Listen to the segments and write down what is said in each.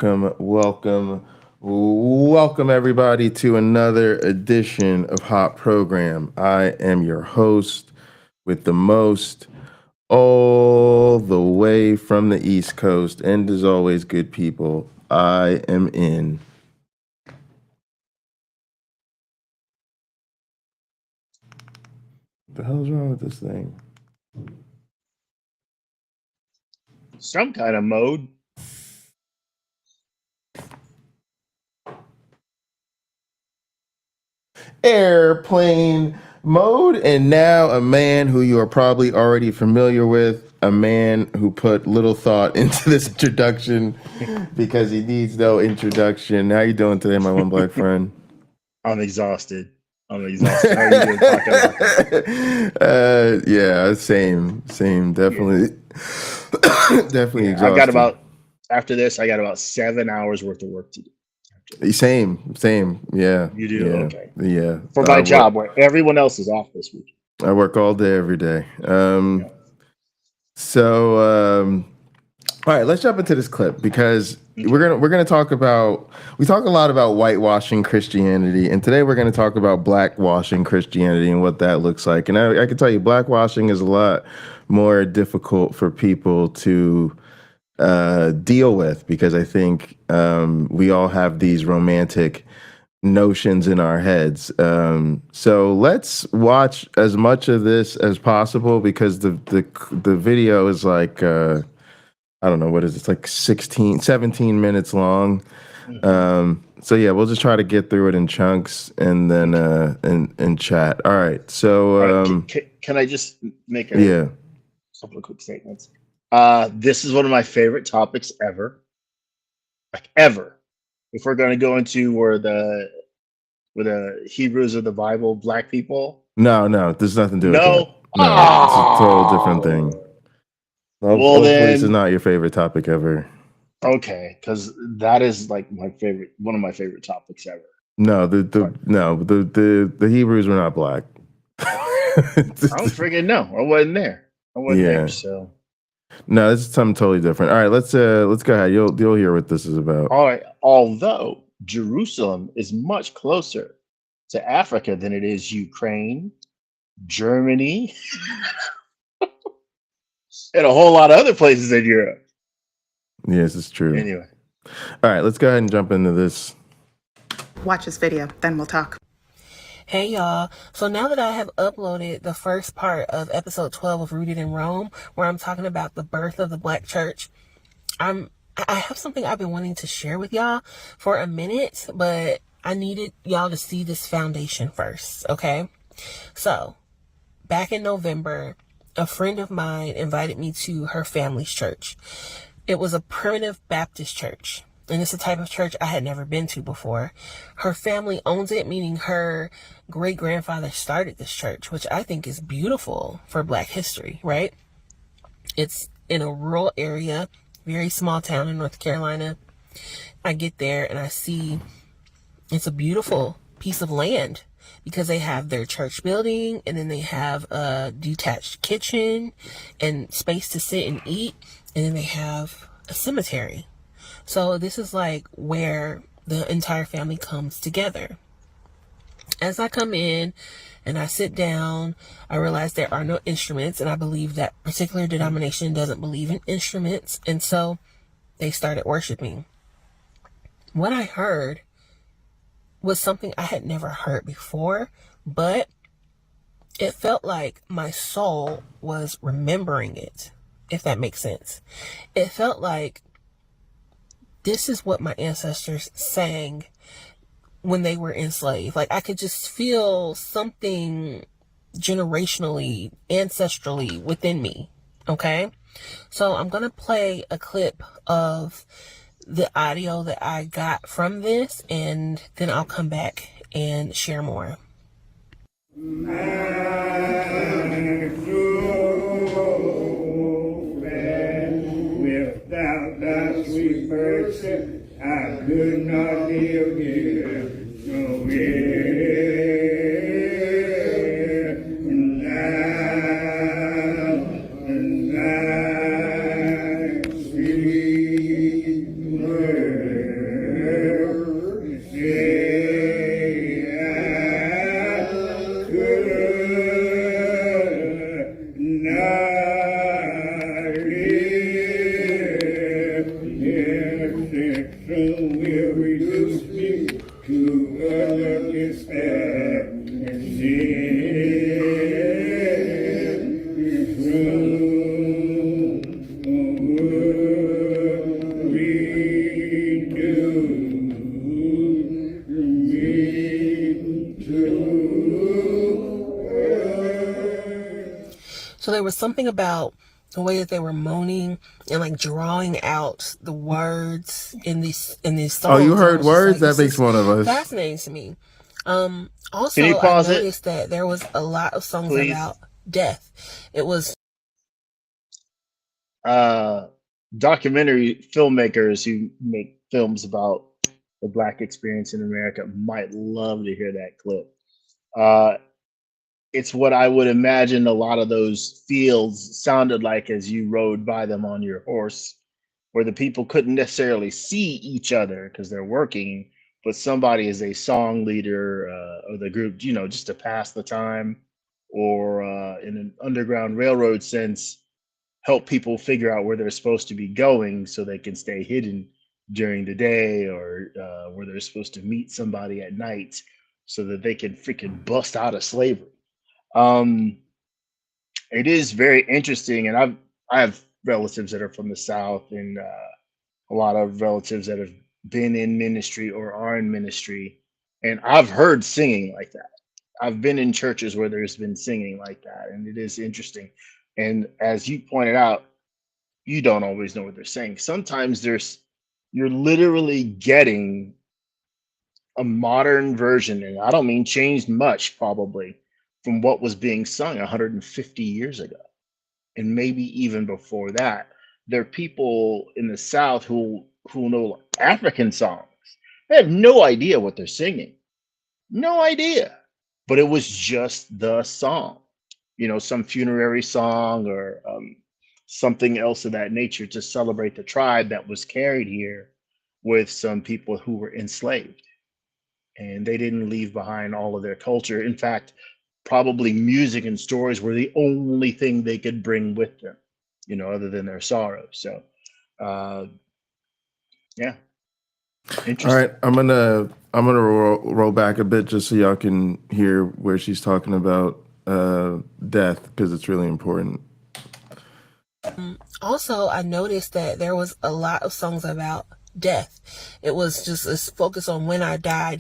welcome everybody to another edition of Hot Program. I am your host with the most, all the way from the East Coast, and as always, good people, I am in. What the hell's wrong with this thing? Some kind of mode. Airplane mode, and now a man who you are probably already familiar with, a man who put little thought into this introduction because he needs no introduction. How you doing today, my one black friend? I'm exhausted. How are you doing talking about that? Yeah, same, definitely, definitely exhausted. After this, I got about 7 hours worth of work to do. Same. Yeah. You do? Yeah. Okay. Yeah. For my job, where everyone else is off this week. I work all day, every day. All right, let's jump into this clip because we're gonna talk about, we talk a lot about whitewashing Christianity, and today we're gonna talk about blackwashing Christianity and what that looks like. And I can tell you, blackwashing is a lot more difficult for people to deal with because I think we all have these romantic notions in our heads. So let's watch as much of this as possible because the video is like I don't know, what is it? It's like 17 minutes long. So yeah, we'll just try to get through it in chunks and then and chat. All right. So can I just make a couple of quick statements? This is one of my favorite topics ever. Like ever. If we're going to go into where the Hebrews of the Bible, black people. No, there's nothing to do with that. No, it's a total different thing. Hopefully this is not your favorite topic ever. Okay, because that is like one of my favorite topics ever. No, the Hebrews were not black. I don't freaking know. I wasn't there. There, so. No, this is something totally different. All right, let's go ahead. You'll hear what this is about. All right. Although Jerusalem is much closer to Africa than it is Ukraine, Germany, and a whole lot of other places in Europe. Yes, it's true. Anyway. All right, let's go ahead and jump into this. Watch this video, then we'll talk. Hey y'all, so now that I have uploaded the first part of episode 12 of Rooted in Rome, where I'm talking about the birth of the Black church, I have something I've been wanting to share with y'all for a minute, but I needed y'all to see this foundation first, okay? So, back in November, a friend of mine invited me to her family's church. It was a primitive Baptist church. And it's a type of church I had never been to before. Her family owns it, meaning her great-grandfather started this church, which I think is beautiful for Black history, right? It's in a rural area, very small town in North Carolina. I get there and I see it's a beautiful piece of land because they have their church building and then they have a detached kitchen and space to sit and eat. And then they have a cemetery. So this is like where the entire family comes together. As I come in and I sit down, I realize there are no instruments, and I believe that particular denomination doesn't believe in instruments. And so they started worshiping. What I heard was something I had never heard before, but it felt like my soul was remembering it, if that makes sense. It felt like this is what my ancestors sang when they were enslaved. Like I could just feel something generationally, ancestrally within me. Okay? So I'm going to play a clip of the audio that I got from this, and then I'll come back and share more. Without thy sweet mercy, I could not live here. And thy sweet mercy. look is there, and So there was something about the way that they were moaning and like drawing out the words in these songs. Oh, you heard words? Like, that makes one of us. Fascinating to me. Also, Can you pause I noticed that there was a lot of songs about death. It was documentary filmmakers who make films about the Black experience in America might love to hear that clip. It's what I would imagine a lot of those fields sounded like as you rode by them on your horse, where the people couldn't necessarily see each other because they're working, but somebody is a song leader of the group, just to pass the time, or in an Underground Railroad sense, help people figure out where they're supposed to be going so they can stay hidden during the day, or where they're supposed to meet somebody at night so that they can freaking bust out of slavery. It is very interesting, and I have relatives that are from the South, and a lot of relatives that have been in ministry or are in ministry, and I've heard singing like that. I've been in churches where there's been singing like that, and it is interesting. And as you pointed out, you don't always know what they're saying. Sometimes you're literally getting a modern version, and I don't mean changed much, probably, from what was being sung 150 years ago, and maybe even before that. There are people in the South who know African songs. They have no idea what they're singing, no idea, but it was just the song, some funerary song, or something else of that nature to celebrate the tribe that was carried here with some people who were enslaved, and they didn't leave behind all of their culture. In fact, probably music and stories were the only thing they could bring with them, other than their sorrow. So, yeah. Interesting. All right, I'm gonna roll back a bit just so y'all can hear where she's talking about death, because it's really important. Also, I noticed that there was a lot of songs about death. It was just this focus on when I die.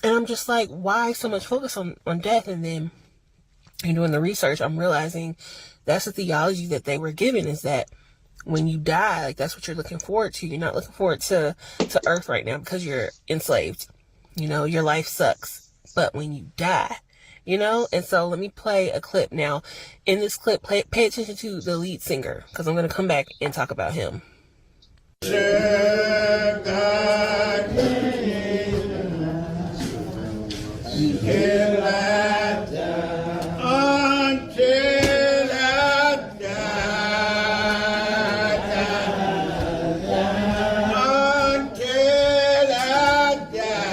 And I'm just like, why so much focus on death? And then in doing the research, I'm realizing that's the theology that they were given, is that when you die, like, that's what you're looking forward to. You're not looking forward to earth right now because you're enslaved. Your life sucks. But when you die, and so let me play a clip now. In this clip, pay attention to the lead singer, because I'm going to come back and talk about him. until I die, until I die, until I die.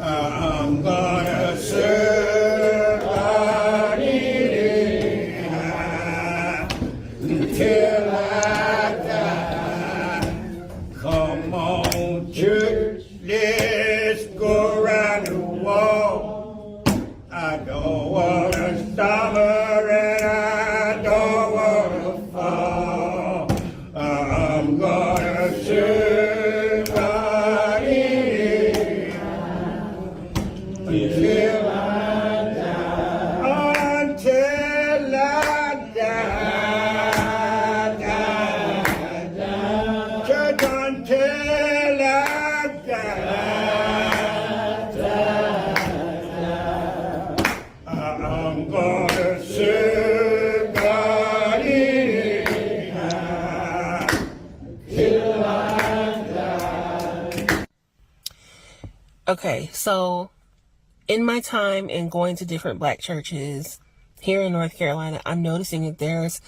I'm gonna serve God anyhow until I die. Come on, church, let's go around the wall. I don't wanna stumble and I don't wanna fall. I'm gonna serve God anyhow until I die. Until I die. Church, until I die. I'm gonna serve God anyhow till I die. Okay, so in my time and going to different Black churches here in North Carolina, I'm noticing that there's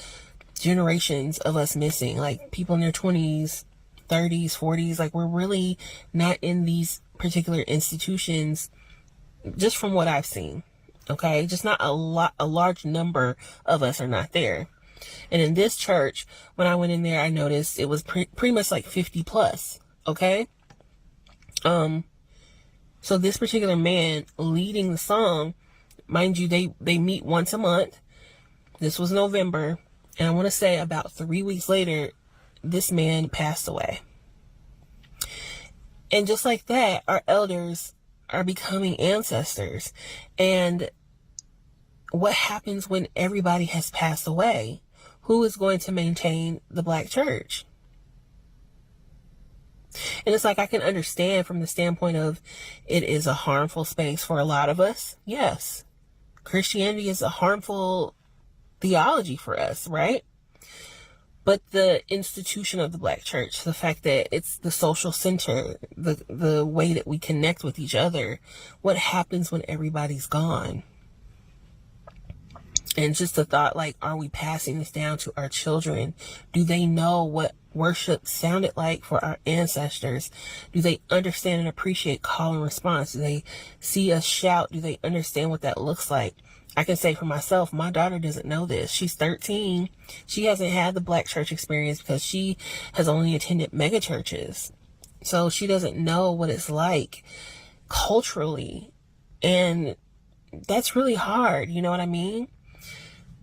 generations of us missing, like people in their 20s, 30s, 40s. Like, we're really not in these particular institutions, just from what I've seen. Okay, just not a large number of us are not there. And in this church, when I went in there, I noticed it was pretty much like 50 plus. Okay. So this particular man leading the song, mind you, they meet once a month. This was November. And I want to say about 3 weeks later, this man passed away. And just like that, our elders are becoming ancestors. And what happens when everybody has passed away? Who is going to maintain the Black church? And it's like, I can understand from the standpoint of it is a harmful space for a lot of us. Yes. Christianity is a harmful theology for us, right? But the institution of the Black church, the fact that it's the social center, the way that we connect with each other, what happens when everybody's gone? And just the thought, like, are we passing this down to our children? Do they know what worship sounded like for our ancestors? Do they understand and appreciate call and response? Do they see us shout? Do they understand what that looks like? I can say for myself, my daughter doesn't know this. She's 13. She hasn't had the Black church experience because she has only attended mega churches. So she doesn't know what it's like culturally. And that's really hard. You know what I mean?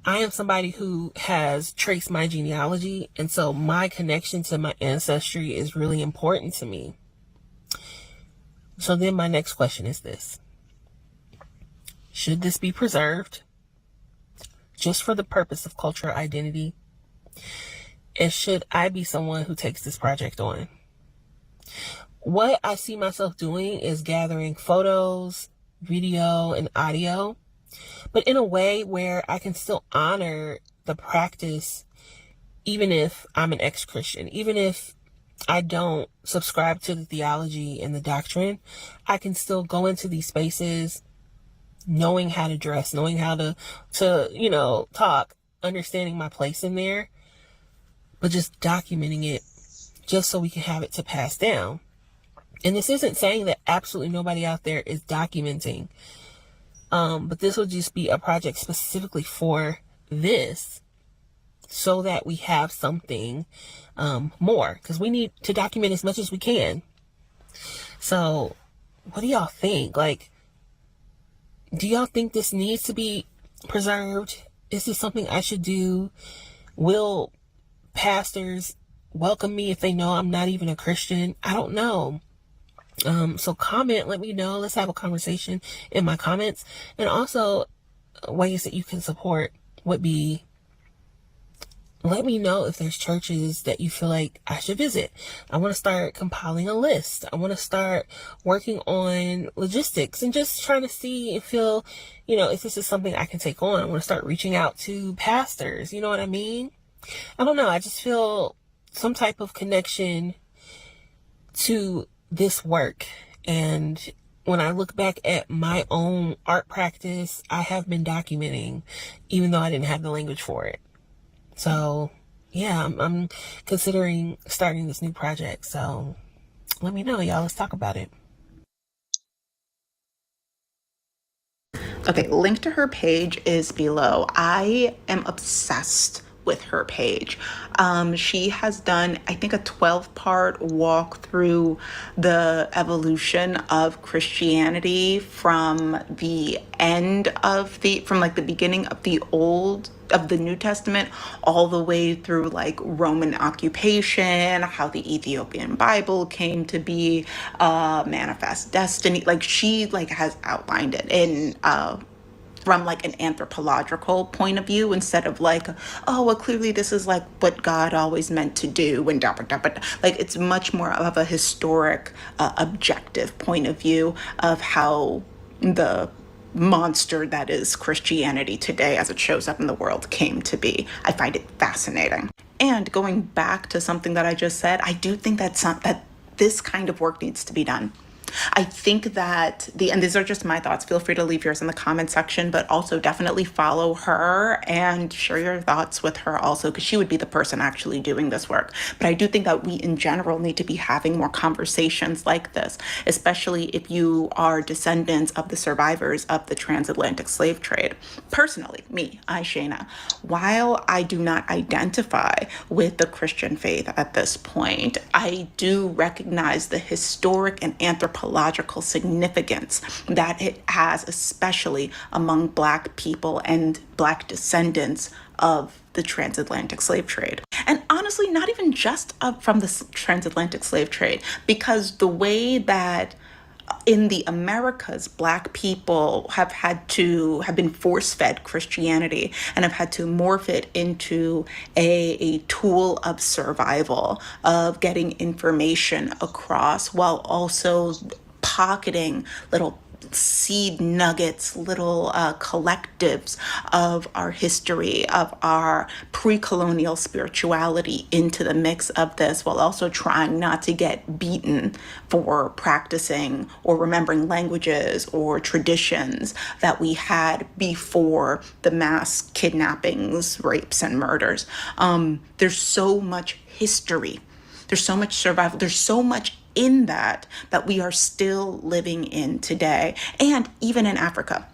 I am somebody who has traced my genealogy, and so my connection to my ancestry is really important to me. So then my next question is this. Should this be preserved just for the purpose of cultural identity? And should I be someone who takes this project on? What I see myself doing is gathering photos, video, and audio, but in a way where I can still honor the practice, even if I'm an ex-Christian, even if I don't subscribe to the theology and the doctrine, I can still go into these spaces knowing how to dress, knowing how to talk, understanding my place in there, but just documenting it just so we can have it to pass down. And this isn't saying that absolutely nobody out there is documenting. But this will just be a project specifically for this so that we have something more, because we need to document as much as we can. So what do y'all think? Like, do y'all think this needs to be preserved? Is this something I should do? Will pastors welcome me if they know I'm not even a Christian? I don't know. So comment, let me know. Let's have a conversation in my comments. And also ways that you can support would be, let me know if there's churches that you feel like I should visit. I want to start compiling a list. I want to start working on logistics and just trying to see and feel, if this is something I can take on. I want to start reaching out to pastors. You know what I mean? I don't know. I just feel some type of connection to this work. And when I look back at my own art practice, I have been documenting, even though I didn't have the language for it. So yeah, I'm considering starting this new project. So let me know, y'all. Let's talk about it. Okay, link to her page is below. I am obsessed with her page. She has done, I think, a 12-part walk through the evolution of Christianity from the beginning of the New Testament all the way through like Roman occupation, how the Ethiopian Bible came to be, manifest destiny. Like she has outlined it in from like an anthropological point of view, instead of like, oh, well, clearly this is like what God always meant to do, and like it's much more of a historic, objective point of view of how the monster that is Christianity today, as it shows up in the world, came to be. I find it fascinating. And going back to something that I just said, I do think that this kind of work needs to be done. I think that and these are just my thoughts, feel free to leave yours in the comment section, but also definitely follow her and share your thoughts with her also, because she would be the person actually doing this work. But I do think that we in general need to be having more conversations like this, especially if you are descendants of the survivors of the transatlantic slave trade. Personally, me, Shayna, while I do not identify with the Christian faith at this point, I do recognize the historic and anthropological significance that it has, especially among Black people and Black descendants of the transatlantic slave trade. And honestly, not even just from the transatlantic slave trade, because the way that in the Americas, Black people have been force-fed Christianity and have had to morph it into a tool of survival, of getting information across, while also pocketing little seed nuggets, little collectives of our history, of our pre-colonial spirituality into the mix of this, while also trying not to get beaten for practicing or remembering languages or traditions that we had before the mass kidnappings, rapes, and murders. There's so much history. There's so much survival. There's so much in that we are still living in today, and even in Africa.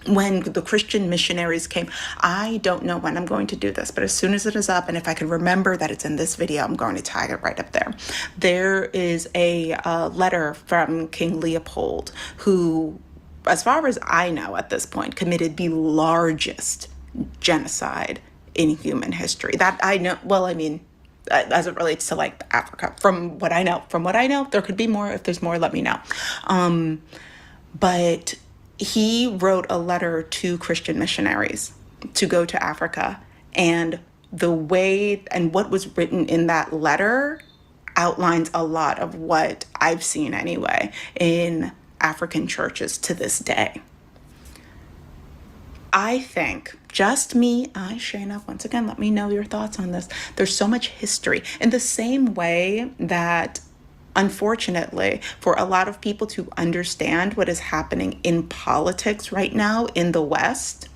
When the Christian missionaries came, I don't know when I'm going to do this, but as soon as it is up, and if I can remember that it's in this video, I'm going to tag it right up there. There is a letter from King Leopold, who, as far as I know at this point, committed the largest genocide in human history. That I know, well, I mean, as it relates to like Africa, from what I know, there could be more. If there's more, let me know. But he wrote a letter to Christian missionaries to go to Africa, and the way and what was written in that letter outlines a lot of what I've seen anyway in African churches to this day. I think, just me, Shayna, once again, let me know your thoughts on this. There's so much history. In the same way that, unfortunately, for a lot of people to understand what is happening in politics right now in the West,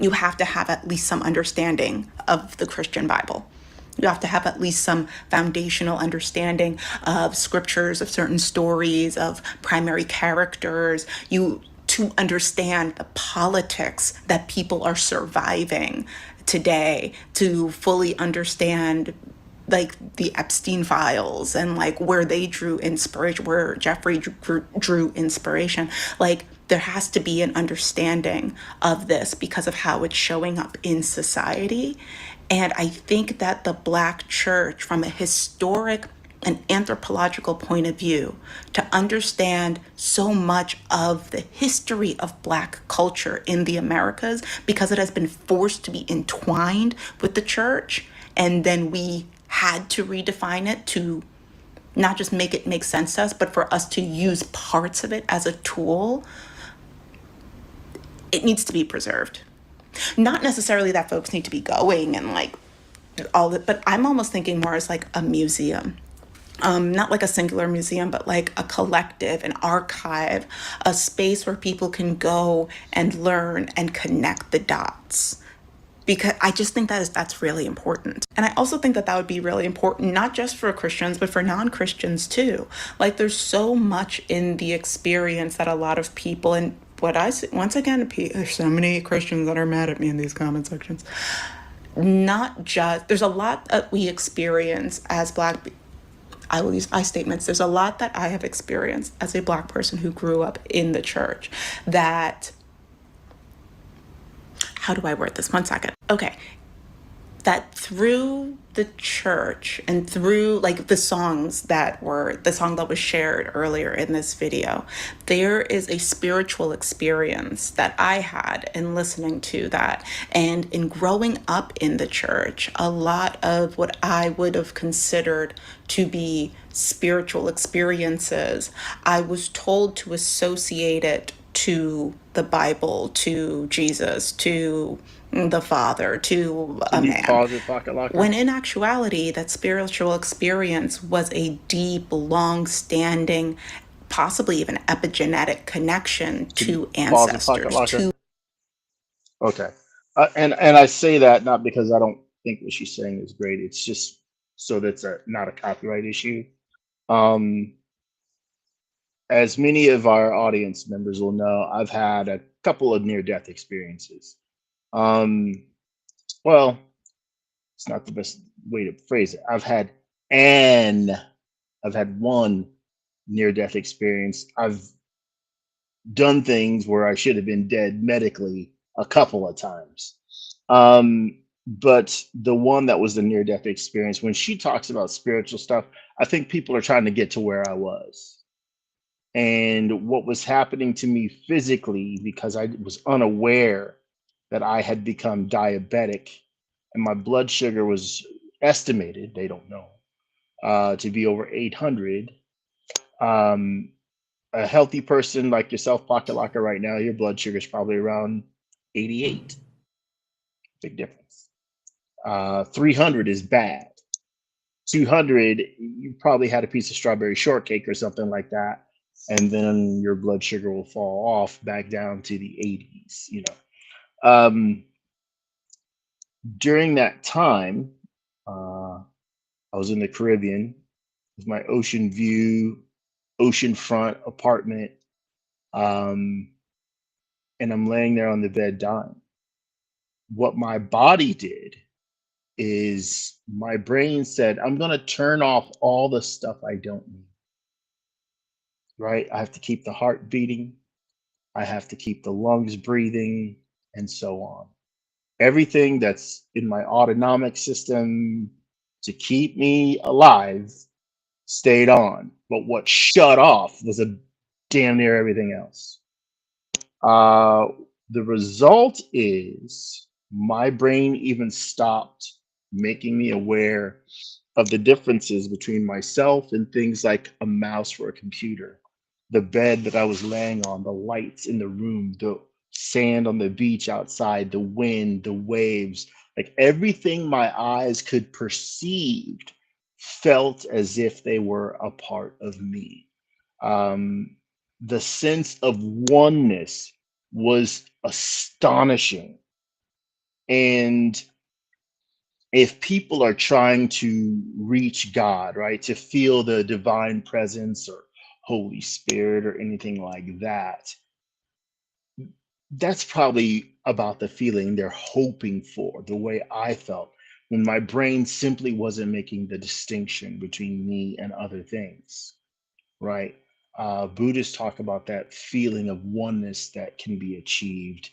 you have to have at least some understanding of the Christian Bible. You have to have at least some foundational understanding of scriptures, of certain stories, of primary characters. To understand the politics that people are surviving today, to fully understand like the Epstein files and like where they drew inspiration, where Jeffrey drew inspiration. Like there has to be an understanding of this because of how it's showing up in society. And I think that the Black church, from a historic an anthropological point of view, to understand so much of the history of Black culture in the Americas, because it has been forced to be entwined with the church, and then we had to redefine it to not just make it make sense to us, but for us to use parts of it as a tool. It needs to be preserved. Not necessarily that folks need to be going and like all that, but I'm almost thinking more as like a museum. Not like a singular museum, but like a collective, an archive, a space where people can go and learn and connect the dots. Because I just think that's really important. And I also think that would be really important, not just for Christians, but for non-Christians too. Like there's so much in the experience that a lot of people, and what I see, once again, there's so many Christians that are mad at me in these comment sections. There's a lot that we experience as Black people. I will use I statements. There's a lot that I have experienced as a Black person who grew up in the church that, how do I word this? 1 second. Okay. That through the church and through like the song that was shared earlier in this video, there is a spiritual experience that I had in listening to that. And in growing up in the church, a lot of what I would have considered to be spiritual experiences, I was told to associate it to the Bible, to Jesus, to the Father, to a man. When in actuality, that spiritual experience was a deep, long-standing possibly even epigenetic connection Can you to pause it, Pocket ancestors, Locker? to Okay. And I say that not because I don't think what she's saying is great. It's just so that's not a copyright issue. Um, as many of our audience members will know, I've had a couple of near-death experiences. Um, well, it's not the best way to phrase it. I've had one near-death experience. I've done things where I should have been dead medically a couple of times. But the one that was the near death experience, when she talks about spiritual stuff, I think people are trying to get to where I was and what was happening to me physically because I was unaware that I had become diabetic and my blood sugar was estimated, they don't know, to be over 800. Um, a healthy person like yourself, Pocket Locker, right now, your blood sugar is probably around 88. Big difference. 300 is bad. 200, you probably had a piece of strawberry shortcake or something like that, and then your blood sugar will fall off back down to the 80s. During that time, I was in the Caribbean with my ocean view, oceanfront apartment, and I'm laying there on the bed dying. What my body did is my brain said, I'm going to turn off all the stuff I don't need, right? I have to keep the heart beating. I have to keep the lungs breathing and so on. Everything that's in my autonomic system to keep me alive stayed on. But what shut off was a damn near everything else. Uh, the result is my brain even stopped making me aware of the differences between myself and things like a mouse or a computer, the bed that I was laying on, the lights in the room, the sand on the beach outside, the wind, the waves, like everything my eyes could perceive felt as if they were a part of me. Um, the sense of oneness was astonishing. And if people are trying to reach God, right, to feel the divine presence or Holy Spirit or anything like that, that's probably about the feeling they're hoping for, the way I felt when my brain simply wasn't making the distinction between me and other things, right? Buddhists talk about that feeling of oneness that can be achieved.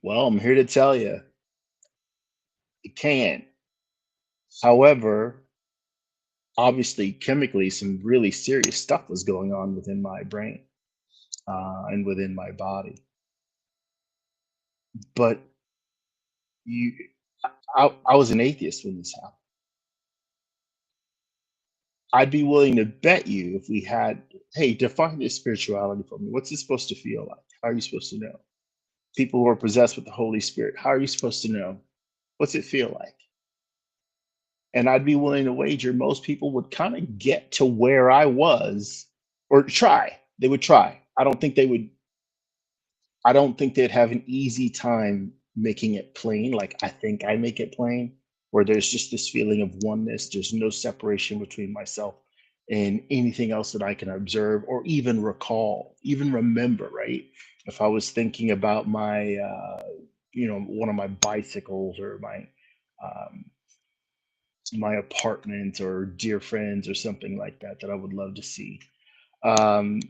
Well, I'm here to tell you, it can. However, obviously, chemically, some really serious stuff was going on within my brain and within my body. But you, I was an atheist when this happened. I'd be willing to bet you if we had, hey, define this spirituality for me. What's it supposed to feel like? How are you supposed to know? People who are possessed with the Holy Spirit, how are you supposed to know? What's it feel like? And I'd be willing to wager most people would kind of get to where I was or try. They would try. I don't think they'd have an easy time making it plain, like I think I make it plain, where there's just this feeling of oneness. There's no separation between myself and anything else that I can observe or even recall, even remember, right? If I was thinking about my, one of my bicycles or um, my apartment or dear friends or something like that, that I would love to see. Um,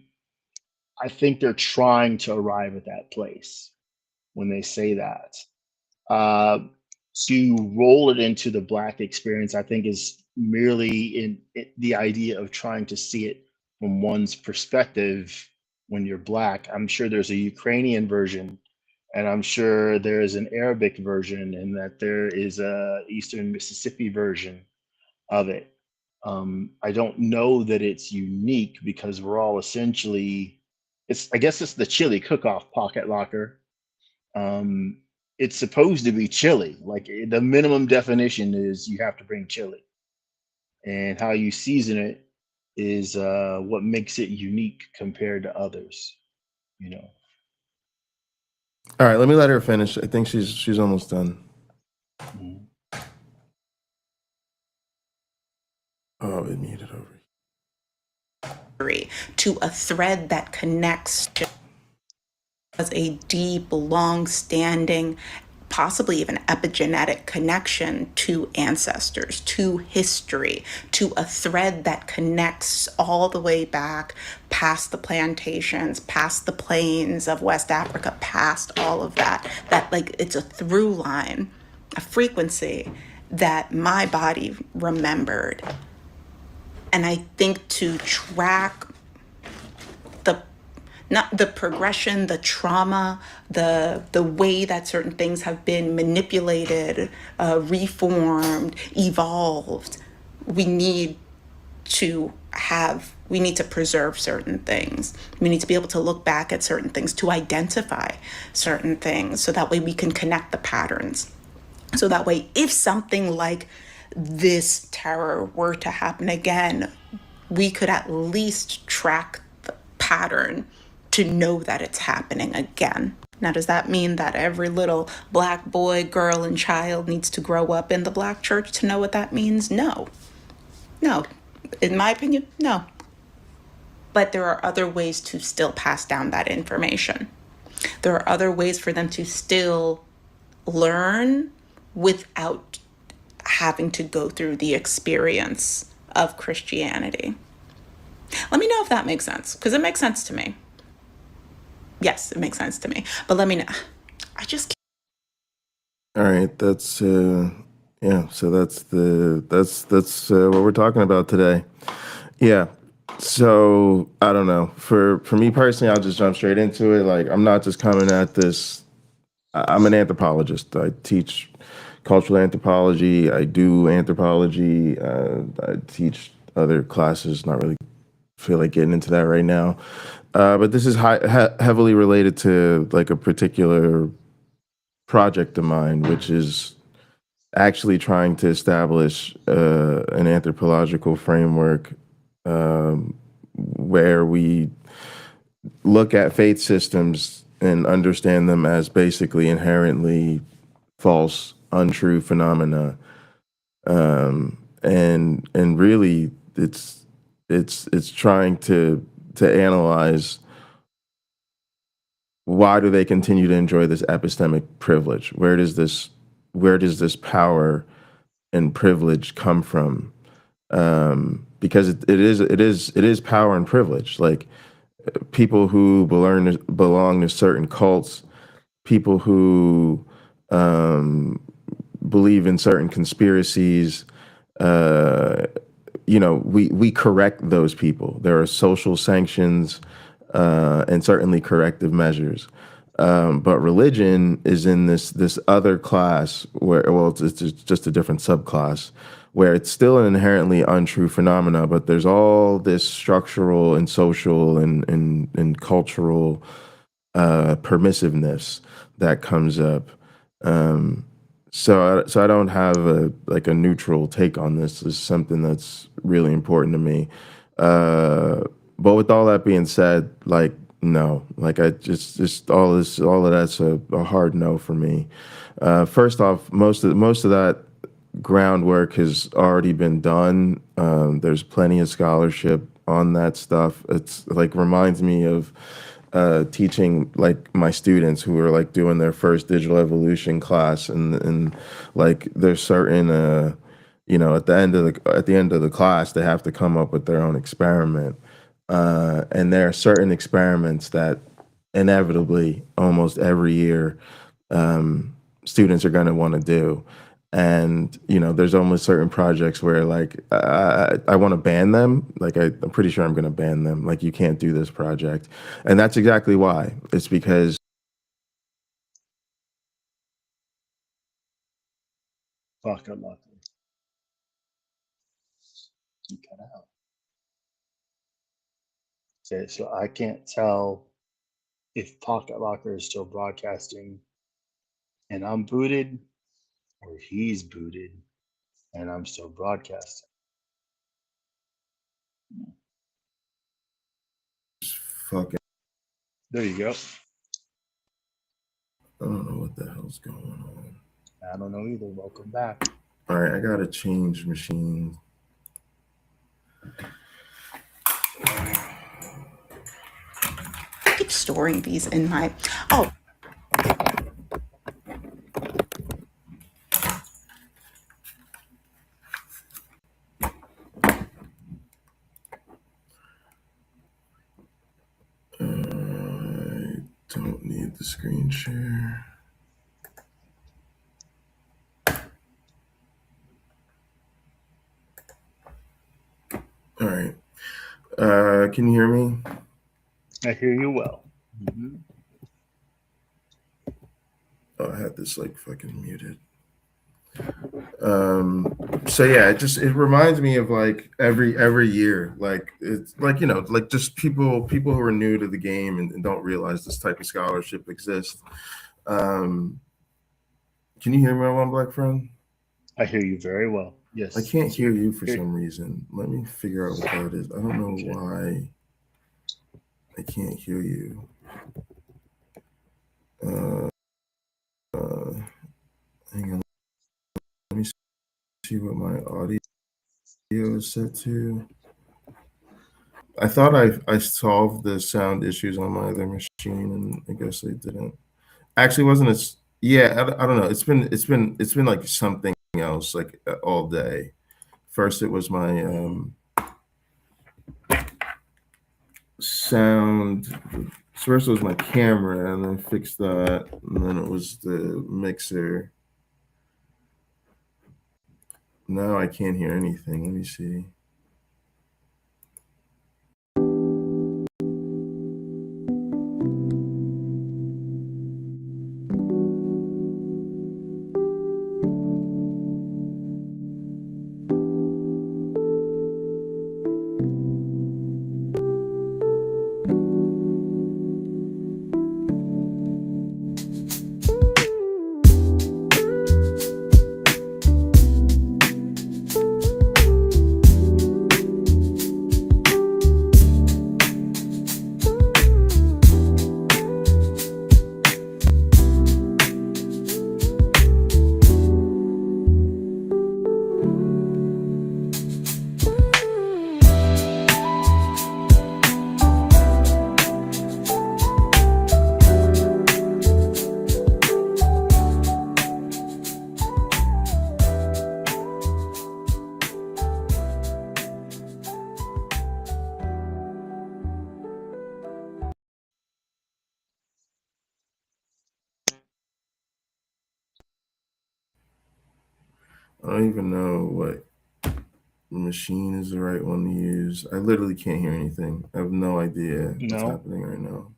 I think they're trying to arrive at that place when they say that. Uh, to roll it into the Black experience, I think, is merely the idea of trying to see it from one's perspective when you're Black. I'm sure there's a Ukrainian version, and I'm sure there is an Arabic version, and that there is a Eastern Mississippi version of it. I don't know that it's unique because we're all essentially, I guess it's the chili cook-off, Pocket Locker. um, it's supposed to be chili. Like the minimum definition is you have to bring chili, and how you season it is what makes it unique compared to others. You know. All right, let me let her finish. I think she's almost done. Mhm. Oh, it muted over. To a thread that connects to as a deep, long-standing, possibly even epigenetic connection to ancestors, to history, to a thread that connects all the way back past the plantations, past the plains of West Africa, past all of that, that like it's a through line, a frequency that my body remembered. And I think to track the not the progression, the trauma, the way that certain things have been manipulated, reformed, evolved. We need we need to preserve certain things. We need to be able to look back at certain things, to identify certain things, so that way we can connect the patterns. So that way, if something like this terror were to happen again, we could at least track the pattern to know that it's happening again. Now, does that mean that every little Black boy, girl, and child needs to grow up in the Black church to know what that means? No. No. In my opinion, no. But there are other ways to still pass down that information. There are other ways for them to still learn without having to go through the experience of Christianity. Let me know if that makes sense, because it makes sense to me. Yes, it makes sense to me. But let me know. I just All right, that's yeah. So that's what we're talking about today. Yeah. So I don't know. For me personally, I'll just jump straight into it. Like I'm not just coming at this. I'm an anthropologist. I teach cultural anthropology. I do anthropology. I teach other classes. Not really feel like getting into that right now. But this is heavily related to like a particular project of mine, which is actually trying to establish an anthropological framework where we look at faith systems and understand them as basically inherently false, untrue phenomena, and really it's trying to analyze why do they continue to enjoy this epistemic privilege? Where does this power and privilege come from? Because it is power and privilege. Like people who belong to certain cults, people who believe in certain conspiracies. We correct those people. There are social sanctions and certainly corrective measures. But religion is in this other class where, well, it's just a different subclass where it's still an inherently untrue phenomena, but there's all this structural and social and cultural permissiveness that comes up. So I don't have a neutral take on this. This is something that's really important to me. But with all that being said, like no, like I just all of that's a hard no for me. First off, most of that groundwork has already been done. There's plenty of scholarship on that stuff. It's like reminds me of teaching like my students who are like doing their first digital evolution class, and like there's certain at the end of the class they have to come up with their own experiment, and there are certain experiments that inevitably almost every year students are going to want to do. And there's almost certain projects where like I want to ban them. Like I'm pretty sure I'm going to ban them. Like you can't do this project, and that's exactly why. It's because Fuck, I'm lucky. You cut out. Okay, so I can't tell if Pocket Locker is still broadcasting and I'm booted, or he's booted and I'm still broadcasting. fucking. There you go. I don't know what the hell's going on. I don't know either. Welcome back. All right, I gotta change machines. I keep storing these in my. Oh. I don't need the screen share. All right. Can you hear me? I hear you well. Mm-hmm. Oh, I had this like fucking muted. So yeah, it reminds me of like every year, like it's like, you know, like just people who are new to the game and don't realize this type of scholarship exists. Can you hear me, one black friend? I hear you very well. Yes. I can't hear you for some reason. Let me figure out what that is. I don't know why I can't hear you. Hang on. Let me see what my audio is set to. I thought I solved the sound issues on my other machine, and I guess I didn't. Actually, wasn't it? Yeah, I don't know. It's been like something else like all day. First, it was my sound. First, it was my camera, and then fixed that, and then it was the mixer. Now I can't hear anything. Let me see. I don't even know what machine is the right one to use. I literally can't hear anything. I have no idea what's happening right now.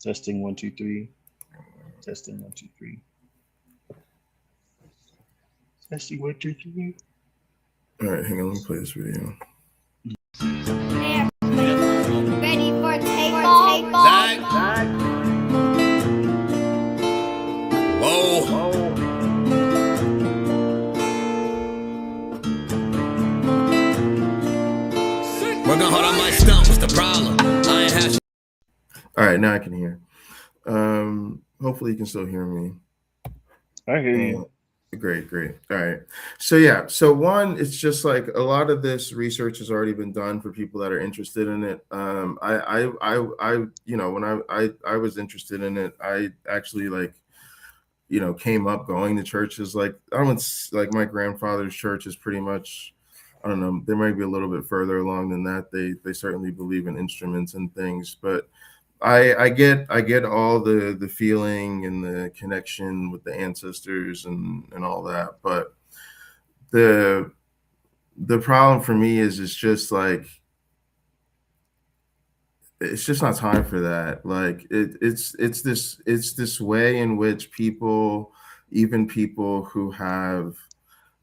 Testing 1 2 3. Testing 1 2 3. Testing 1 2 3. All right, hang on. Let me play this video. Ready for takeoff? Whoa. Working hard on my stump. What's the problem? I ain't had. All right, now I can hear. Hopefully you can still hear me. I hear you. Great. All right. So yeah, so one, it's just like a lot of this research has already been done for people that are interested in it. I you know, when I was interested in it, I actually like, you know, came up going to churches. Like I went, like my grandfather's church is pretty much, I don't know, they might be a little bit further along than that. They certainly believe in instruments and things, but I get all the feeling and the connection with the ancestors and all that, but the problem for me is it's just like it's just not time for that. Like it's this way in which people, even people who have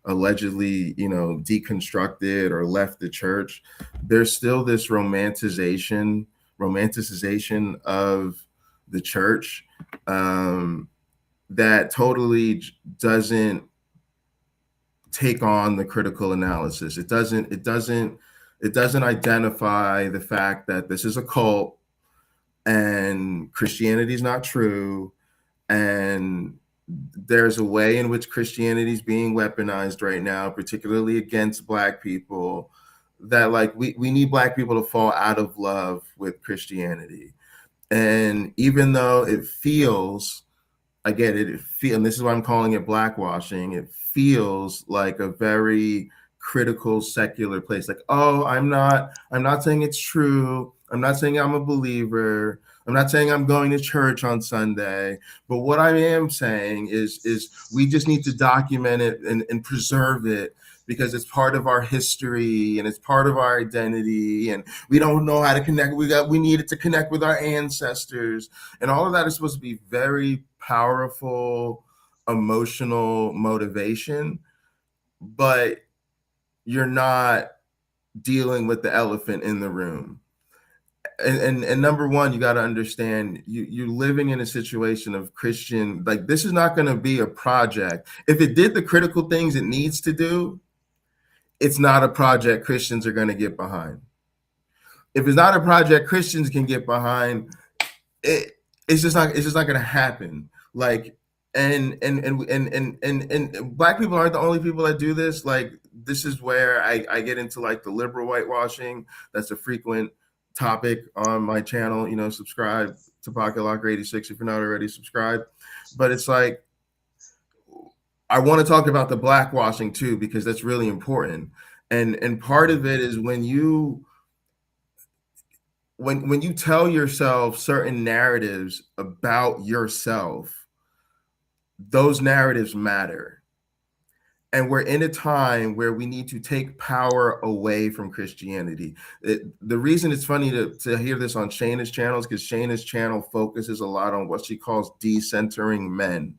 allegedly, you know, deconstructed or left the church, there's still this romanticization of the church that totally doesn't take on the critical analysis. It doesn't identify the fact that this is a cult. and Christianity is not true, and there's a way in which Christianity is being weaponized right now, particularly against Black people, that like we need Black people to fall out of love with Christianity. And even though it feels, I get it, and this is why I'm calling it blackwashing, it feels like a very critical secular place. Like, oh, I'm not saying it's true. I'm not saying I'm a believer. I'm not saying I'm going to church on Sunday. But what I am saying is we just need to document it and preserve it, because it's part of our history and it's part of our identity, and we don't know how to connect. We needed to connect with our ancestors, and all of that is supposed to be very powerful emotional motivation, but you're not dealing with the elephant in the room. And number one, you got to understand, you're living in a situation of Christian, like, this is not going to be a project. If it did the critical things it needs to do, it's not a project Christians are going to get behind. If it's not a project Christians can get behind, it's just not going to happen. Like, and Black people aren't the only people that do this. Like, this is where I get into like the liberal whitewashing. That's a frequent topic on my channel. Subscribe to Pocket Locker 86 if you're not already subscribed. But it's like, I want to talk about the blackwashing too, because that's really important. And part of it is when you tell yourself certain narratives about yourself, those narratives matter. And we're in a time where we need to take power away from Christianity. The reason it's funny to hear this on Shayna's channel is because Shayna's channel focuses a lot on what she calls decentering men.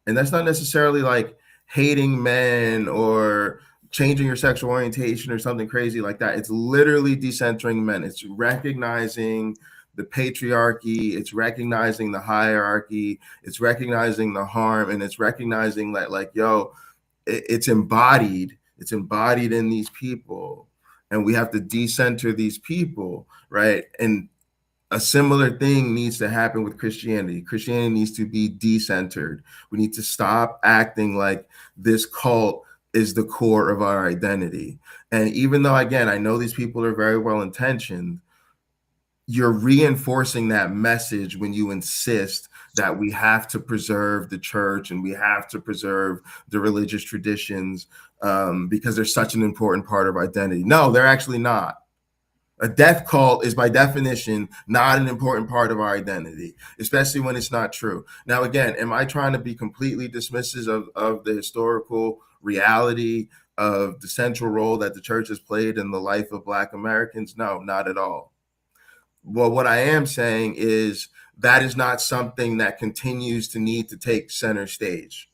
And that's not necessarily like hating men or changing your sexual orientation or something crazy like that. It's literally decentering men. It's recognizing the patriarchy. It's recognizing the hierarchy. It's recognizing the harm. And it's recognizing that, like, yo, it's embodied. It's embodied in these people. And we have to decenter these people, right? And a similar thing needs to happen with Christianity. Christianity needs to be decentered. We need to stop acting like this cult is the core of our identity. And even though, again, I know these people are very well intentioned, you're reinforcing that message when you insist that we have to preserve the church and we have to preserve the religious traditions because they're such an important part of our identity. No, they're actually not. A death cult is by definition not an important part of our identity, especially when it's not true. Now, again, am I trying to be completely dismissive of the historical reality of the central role that the church has played in the life of Black Americans? No, not at all. Well, what I am saying is that is not something that continues to need to take center stage.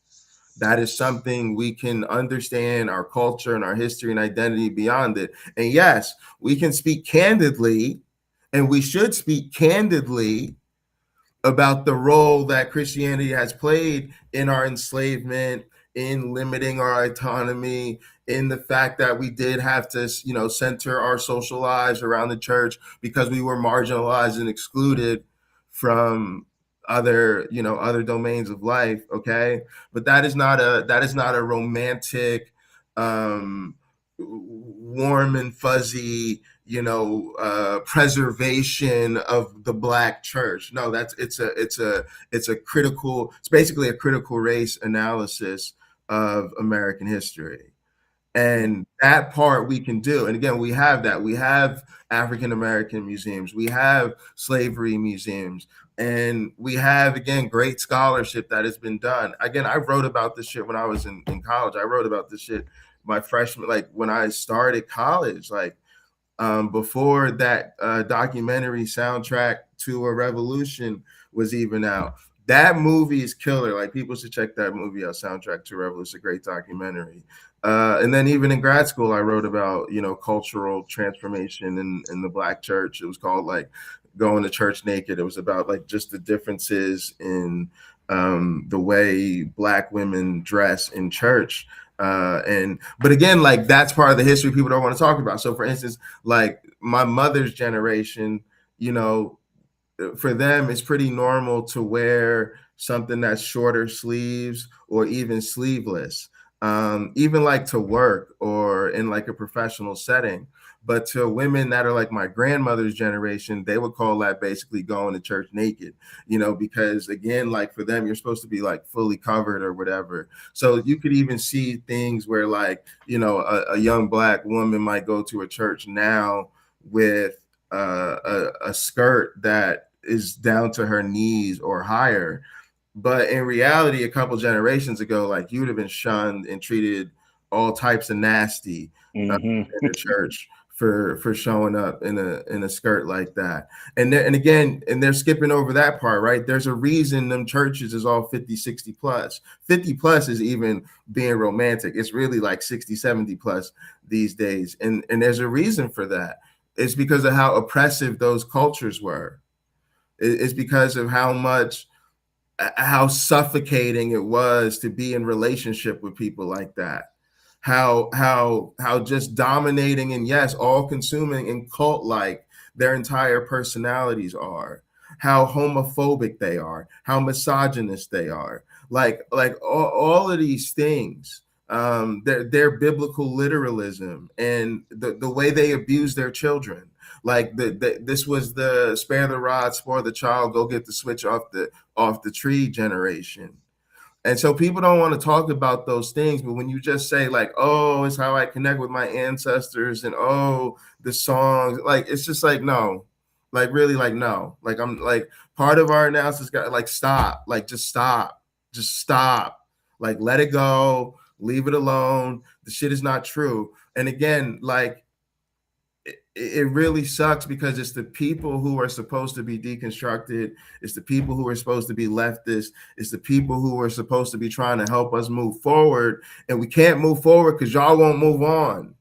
That is something we can understand our culture and our history and identity beyond it. And yes, we can speak candidly, and we should speak candidly about the role that Christianity has played in our enslavement, in limiting our autonomy, in the fact that we did have to, center our social lives around the church because we were marginalized and excluded from other domains of life. Okay, but that is not a romantic, warm and fuzzy, preservation of the Black church. No, it's basically a critical race analysis of American history. And that part we can do. And again, we have that. We have African American museums. We have slavery museums. And we have, again, great scholarship that has been done. Again, I wrote about this shit when I was in college. I wrote about this shit my freshman, like when I started college, like before that documentary Soundtrack to a Revolution was even out. That movie is killer. Like, people should check that movie out, Soundtrack to a Revolution. A great documentary. And then even in grad school, I wrote about, cultural transformation in the Black church. It was called like Going to Church Naked. It was about like just the differences in the way Black women dress in church. But again, like, that's part of the history people don't want to talk about. So for instance, like my mother's generation, for them, it's pretty normal to wear something that's shorter sleeves or even sleeveless, even like to work or in like a professional setting. But to women that are like my grandmother's generation, they would call that basically going to church naked, because again, like for them, you're supposed to be like fully covered or whatever. So you could even see things where like, a young Black woman might go to a church now with a skirt that is down to her knees or higher. But in reality, a couple generations ago, like you would have been shunned and treated all types of nasty in the church for showing up in a skirt like that. And they're skipping over that part, right? There's a reason them churches is all 50, 60 plus. 50 plus is even being romantic. It's really like 60, 70 plus these days. And there's a reason for that. It's because of how oppressive those cultures were. It's because of how suffocating it was to be in relationship with people like that. How just dominating and yes, all consuming and cult like their entire personalities are. How homophobic they are, how misogynist they are. Like all of these things. Their biblical literalism and the way they abuse their children. Like this was the spare the rod, spoil the child, go get the switch off the tree generation. And so people don't want to talk about those things, but when you just say like, oh, it's how I connect with my ancestors and oh, the songs, like it's just like no, like really like no, like I'm like part of our analysis got like stop, like just stop, like let it go, leave it alone. The shit is not true. And again, like it really sucks because it's the people who are supposed to be deconstructed. It's the people who are supposed to be leftist. It's the people who are supposed to be trying to help us move forward. And we can't move forward because y'all won't move on.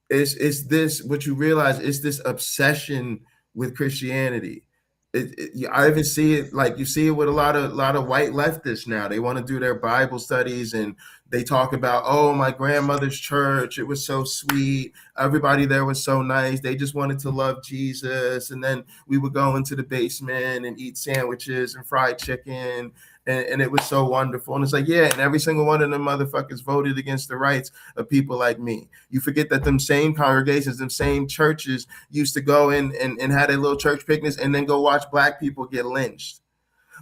It's this, what you realize, it's this obsession with Christianity. I even see it, like you see it with a lot of white leftists now. They want to do their Bible studies and they talk about, oh, my grandmother's church, it was so sweet. Everybody there was so nice. They just wanted to love Jesus. And then we would go into the basement and eat sandwiches and fried chicken. And it was so wonderful. And it's like, yeah, and every single one of them motherfuckers voted against the rights of people like me. You forget that them same congregations, them same churches used to go in and had a little church picnics and then go watch Black people get lynched.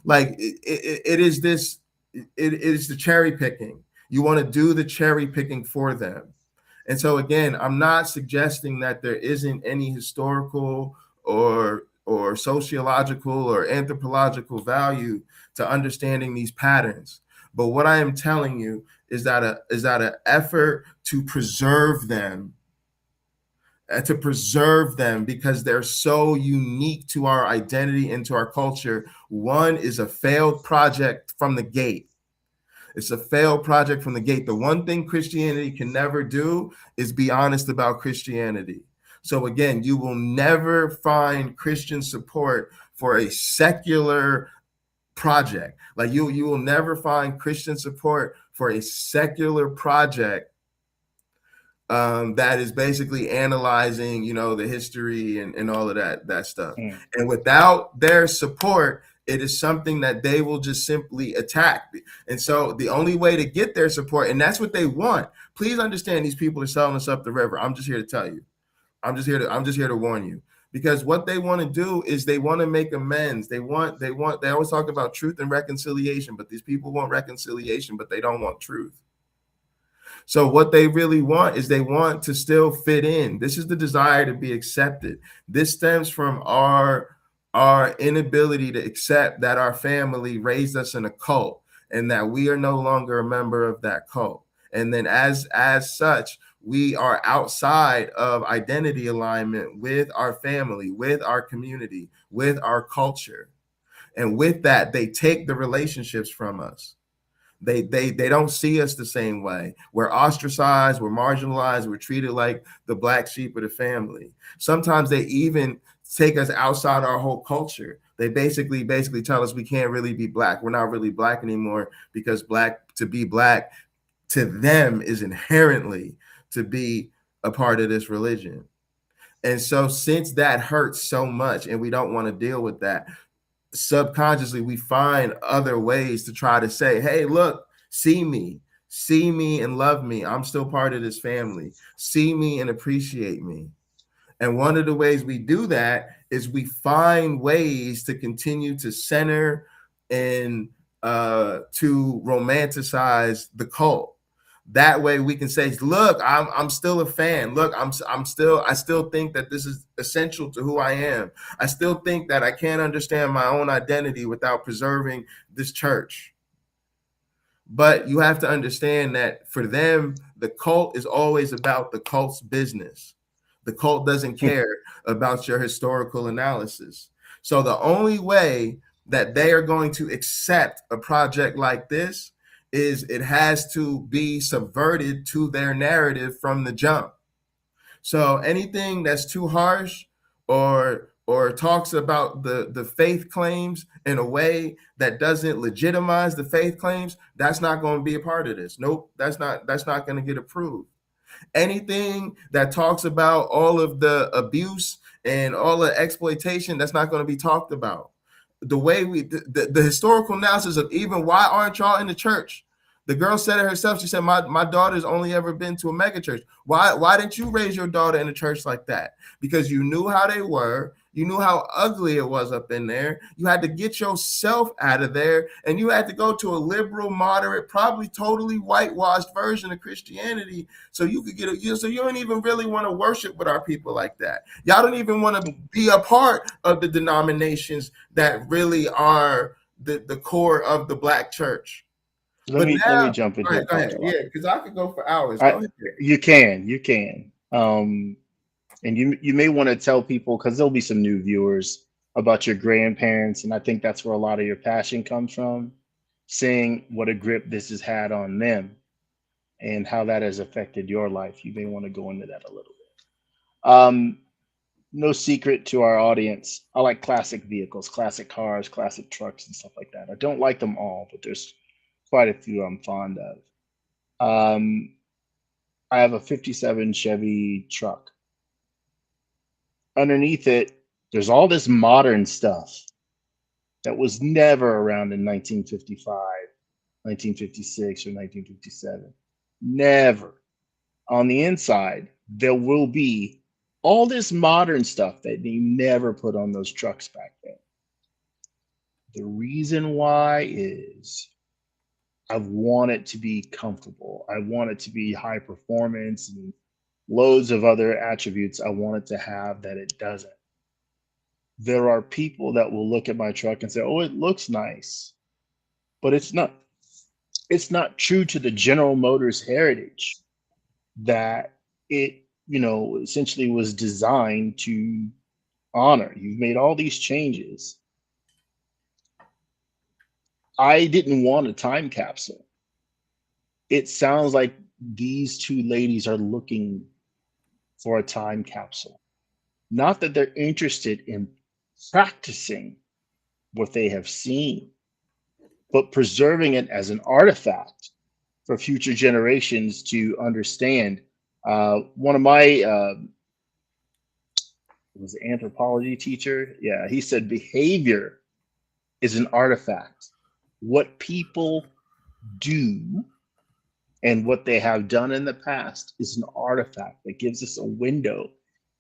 Like it is this, it is the cherry picking. You want to do the cherry picking for them. And so again, I'm not suggesting that there isn't any historical or sociological or anthropological value to understanding these patterns. But what I am telling you is that an effort to preserve them, because they're so unique to our identity and to our culture. One is a failed project from the gate. It's a failed project from the gate. The one thing Christianity can never do is be honest about Christianity. So again, you will never find Christian support for a secular project. Like you will never find Christian support for a secular project that is basically analyzing, the history and all of that stuff. And without their support, it is something that they will just simply attack. And so the only way to get their support, and that's what they want. Please understand, these people are selling us up the river. I'm just here to tell you. I'm just here to warn you. Because what they want to do is they want to make amends. They always talk about truth and reconciliation, but these people want reconciliation, but they don't want truth. So what they really want is they want to still fit in. This is the desire to be accepted. This stems from our inability to accept that our family raised us in a cult and that we are no longer a member of that cult. And then as such, we are outside of identity alignment with our family, with our community, with our culture. And with that, they take the relationships from us. They don't see us the same way. We're ostracized, we're marginalized, we're treated like the black sheep of the family. Sometimes they even take us outside our whole culture. They basically tell us we can't really be black. We're not really black anymore because to be black to them is inherently to be a part of this religion. And so since that hurts so much and we don't want to deal with that, subconsciously we find other ways to try to say, hey, look, see me and love me. I'm still part of this family. See me and appreciate me. And one of the ways we do that is we find ways to continue to center and to romanticize the cult. That way we can say, look, I'm still a fan. Look, I still think that this is essential to who I am. I still think that I can't understand my own identity without preserving this church. But you have to understand that for them, the cult is always about the cult's business. The cult doesn't care about your historical analysis. So the only way that they are going to accept a project like this is it has to be subverted to their narrative from the jump. So anything that's too harsh or talks about the faith claims in a way that doesn't legitimize the faith claims, that's not going to be a part of this. Nope, that's not going to get approved. Anything that talks about all of the abuse and all the exploitation, that's not going to be talked about. The way the historical analysis of even why aren't y'all in the church? The girl said it herself. She said, my daughter's only ever been to a mega church. Why didn't you raise your daughter in a church like that? Because you knew how they were. You knew how ugly it was up in there. You had to get yourself out of there, and you had to go to a liberal, moderate, probably totally whitewashed version of Christianity so you could get so you don't even really want to worship with our people like that. Y'all don't even want to be a part of the denominations that really are the core of the Black church. Let me jump into it. Go ahead. Yeah, because I could go for hours. You can. And you may want to tell people, because there'll be some new viewers, about your grandparents, and I think that's where a lot of your passion comes from, seeing what a grip this has had on them and how that has affected your life. You may want to go into that a little bit. No secret to our audience, I like classic vehicles, classic cars, classic trucks, and stuff like that. I don't like them all, but there's quite a few I'm fond of. I have a 57 Chevy truck. Underneath it, there's all this modern stuff that was never around in 1955, 1956, or 1957. Never. On the inside, there will be all this modern stuff that they never put on those trucks back then. The reason why is I want it to be comfortable. I want it to be high performance and loads of other attributes I want it to have that it doesn't. There are people that will look at my truck and say, oh, it looks nice, but it's not true to the General Motors heritage that it, essentially was designed to honor. You've made all these changes. I didn't want a time capsule. It sounds like these two ladies are looking for a time capsule. Not that they're interested in practicing what they have seen, but preserving it as an artifact for future generations to understand. One of my was an anthropology teacher. Yeah, he said behavior is an artifact. What people do and what they have done in the past is an artifact that gives us a window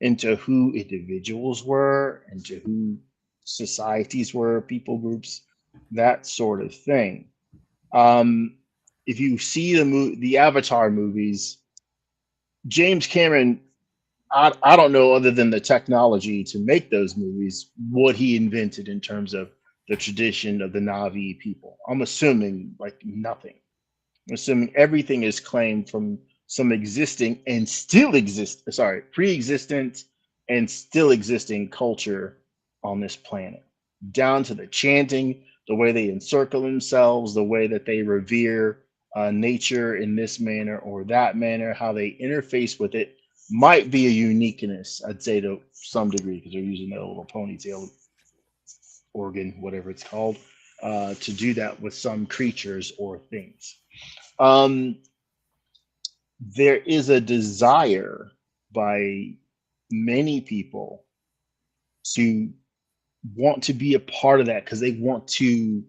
into who individuals were, into who societies were, people groups, that sort of thing. If you see the Avatar movies, James Cameron, I don't know, other than the technology to make those movies, what he invented in terms of the tradition of the Na'vi people. I'm assuming like nothing. I'm assuming everything is claimed from some existing and still pre-existent and still existing culture on this planet, down to the chanting, the way they encircle themselves, the way that they revere nature in this manner or that manner, how they interface with it might be a uniqueness, I'd say, to some degree, because they're using that little ponytail organ, whatever it's called, to do that with some creatures or things. There is a desire by many people to want to be a part of that because they want to,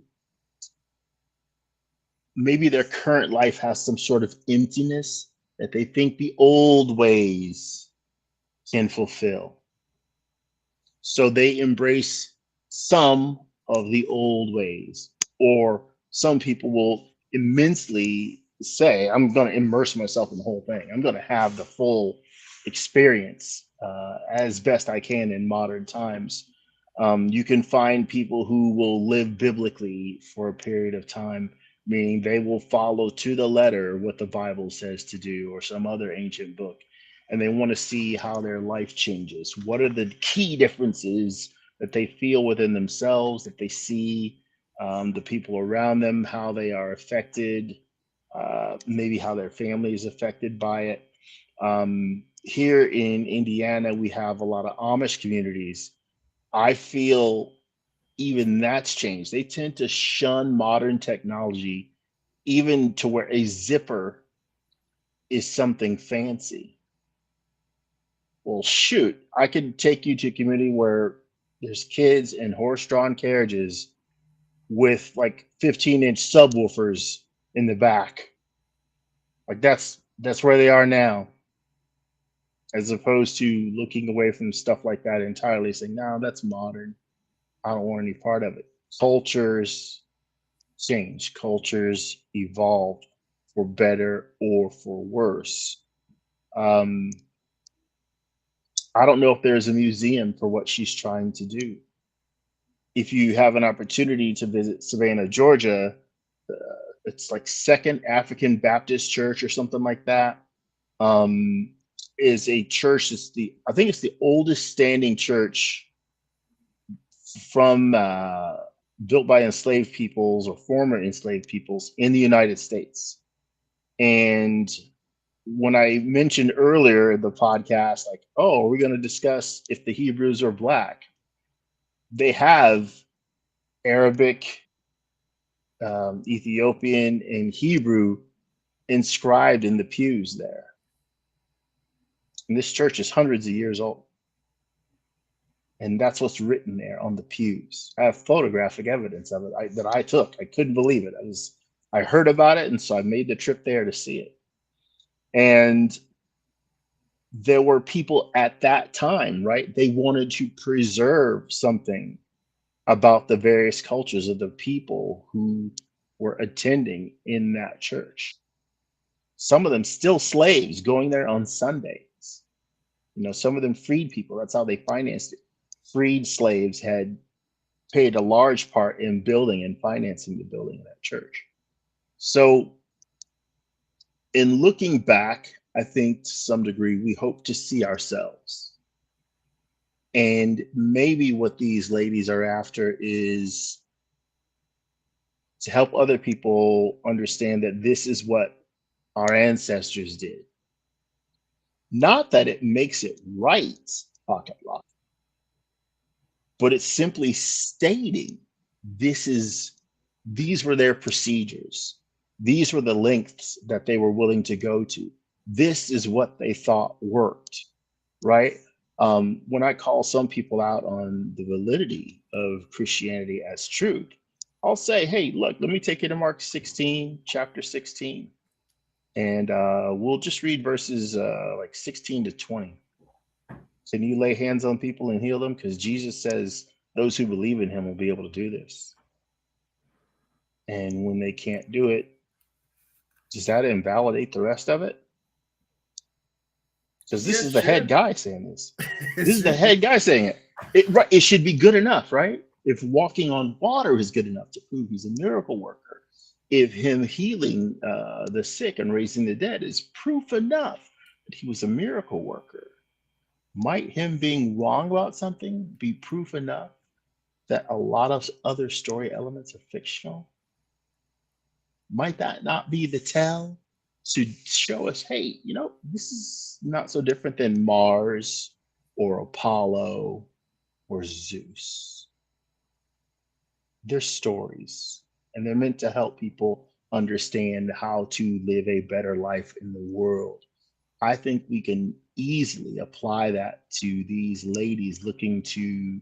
maybe their current life has some sort of emptiness that they think the old ways can fulfill. So they embrace some of the old ways, or some people will immensely say, I'm going to immerse myself in the whole thing. I'm going to have the full experience as best I can in modern times. You can find people who will live biblically for a period of time, meaning they will follow to the letter what the Bible says to do or some other ancient book. And they want to see how their life changes. What are the key differences that they feel within themselves, that they see the people around them, how they are affected, maybe how their family is affected by it. Here in Indiana, we have a lot of Amish communities. I feel even that's changed. They tend to shun modern technology, even to where a zipper is something fancy. Well, shoot, I could take you to a community where there's kids in horse-drawn carriages with like 15-inch subwoofers in the back. Like that's where they are now, as opposed to looking away from stuff like that entirely, saying, no, that's modern. I don't want any part of it. Cultures change, cultures evolve for better or for worse. I don't know if there's a museum for what she's trying to do. If you have an opportunity to visit Savannah, Georgia, it's like Second African Baptist Church or something like that. Is a church. I think it's the oldest standing church from built by enslaved peoples or former enslaved peoples in the United States. And when I mentioned earlier in the podcast, like, oh, are we going to discuss if the Hebrews are black? They have Arabic, Ethiopian, and Hebrew inscribed in the pews there. And this church is hundreds of years old. And that's what's written there on the pews. I have photographic evidence of it that I took. I couldn't believe it. I heard about it, and so I made the trip there to see it. And there were people at that time, right? They wanted to preserve something about the various cultures of the people who were attending in that church. Some of them still slaves going there on Sundays. You know, some of them freed people. That's how they financed it. Freed slaves had paid a large part in building and financing the building of that church. So in looking back, I think to some degree, we hope to see ourselves. And maybe what these ladies are after is to help other people understand that this is what our ancestors did. Not that it makes it right, pocket rock, but it's simply stating these were their procedures. These were the lengths that they were willing to go to. This is what they thought worked, right? When I call some people out on the validity of Christianity as truth, I'll say, hey, look, let me take you to Mark 16, chapter 16. And we'll just read verses like 16 to 20. Can you lay hands on people and heal them? Because Jesus says those who believe in him will be able to do this. And when they can't do it, does that invalidate the rest of it? Because this is the head guy saying this. This is the head guy saying it. It should be good enough, right? If walking on water is good enough to prove he's a miracle worker, if him healing the sick and raising the dead is proof enough that he was a miracle worker, might him being wrong about something be proof enough that a lot of other story elements are fictional? Might that not be the tell to show us, hey, you know, this is not so different than Mars or Apollo or Zeus? They're stories, and they're meant to help people understand how to live a better life in the world. I think we can easily apply that to these ladies looking to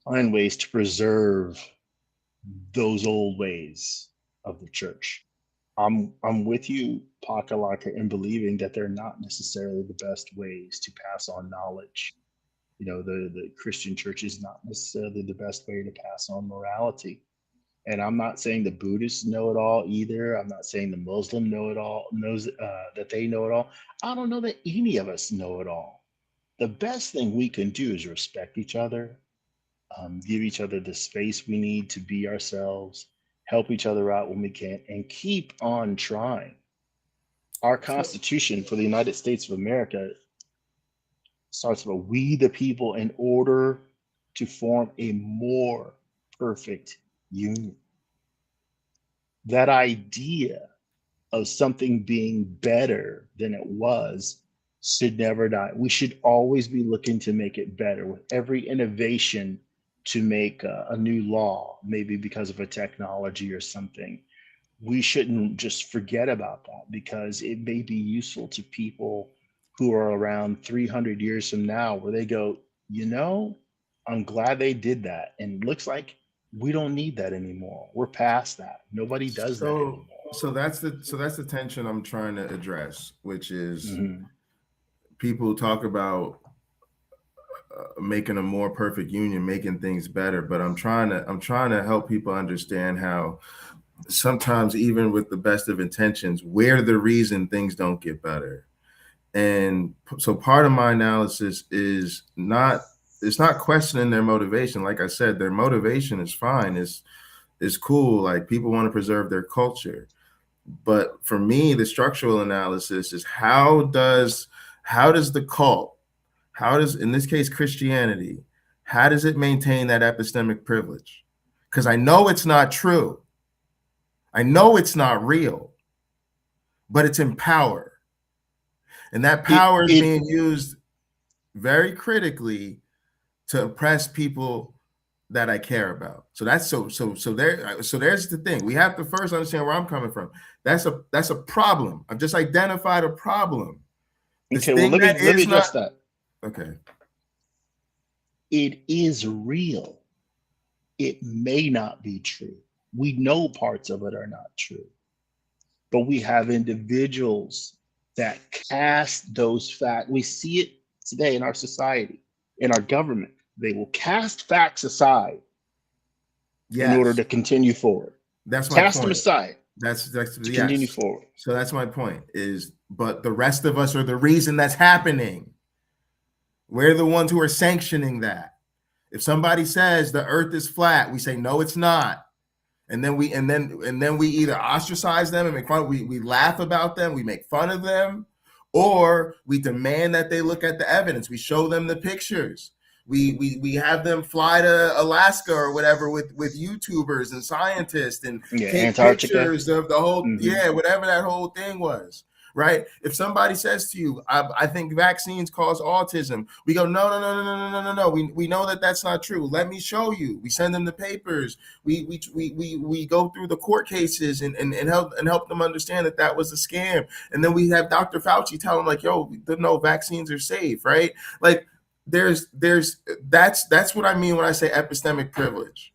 find ways to preserve those old ways of the church. I'm with you, Pakalaka, in believing that they're not necessarily the best ways to pass on knowledge. The Christian church is not necessarily the best way to pass on morality. And I'm not saying the Buddhists know it all either. I'm not saying the Muslim knows that they know it all. I don't know that any of us know it all. The best thing we can do is respect each other, give each other the space we need to be ourselves, help each other out when we can, and keep on trying. Our Constitution for the United States of America starts with we the people in order to form a more perfect union. That idea of something being better than it was should never die. We should always be looking to make it better with every innovation to make a new law, maybe because of a technology or something. We shouldn't just forget about that because it may be useful to people who are around 300 years from now, where they go, I'm glad they did that. And it looks like we don't need that anymore. We're past that. Nobody does that anymore. So that's the tension I'm trying to address, which is people talk about making a more perfect union, making things better. But I'm trying to help people understand how sometimes, even with the best of intentions, we're the reason things don't get better. And so part of my analysis is it's not questioning their motivation. Like I said, their motivation is fine. It's cool. Like, people want to preserve their culture. But for me, the structural analysis is how does the cult, in this case, Christianity, how does it maintain that epistemic privilege? Because I know it's not true. I know it's not real, but it's in power. And that power is being used very critically to oppress people that I care about. So that's so there's the thing. We have to first understand where I'm coming from. That's a problem. I've just identified a problem. Okay, well, let me address that. Okay. It is real. It may not be true. We know parts of it are not true. But we have individuals that cast those facts. We see it today in our society, in our government. They will cast facts aside in order to continue forward. That's my point. Cast them aside. That's continue forward. So that's my point but the rest of us are the reason that's happening. We're the ones who are sanctioning that. If somebody says the earth is flat, we say, no, it's not. And then we either ostracize them and make fun. We laugh about them. We make fun of them, or we demand that they look at the evidence. We show them the pictures. We have them fly to Alaska or whatever with YouTubers and scientists and take Antarctica. Pictures of the whole whatever that whole thing was. Right? If somebody says to you, I think vaccines cause autism, we go, no. We know that that's not true. Let me show you. We send them the papers. We go through the court cases and help them understand that was a scam. And then we have Dr. Fauci tell them, like, yo, no, vaccines are safe, right? Like, that's what I mean when I say epistemic privilege.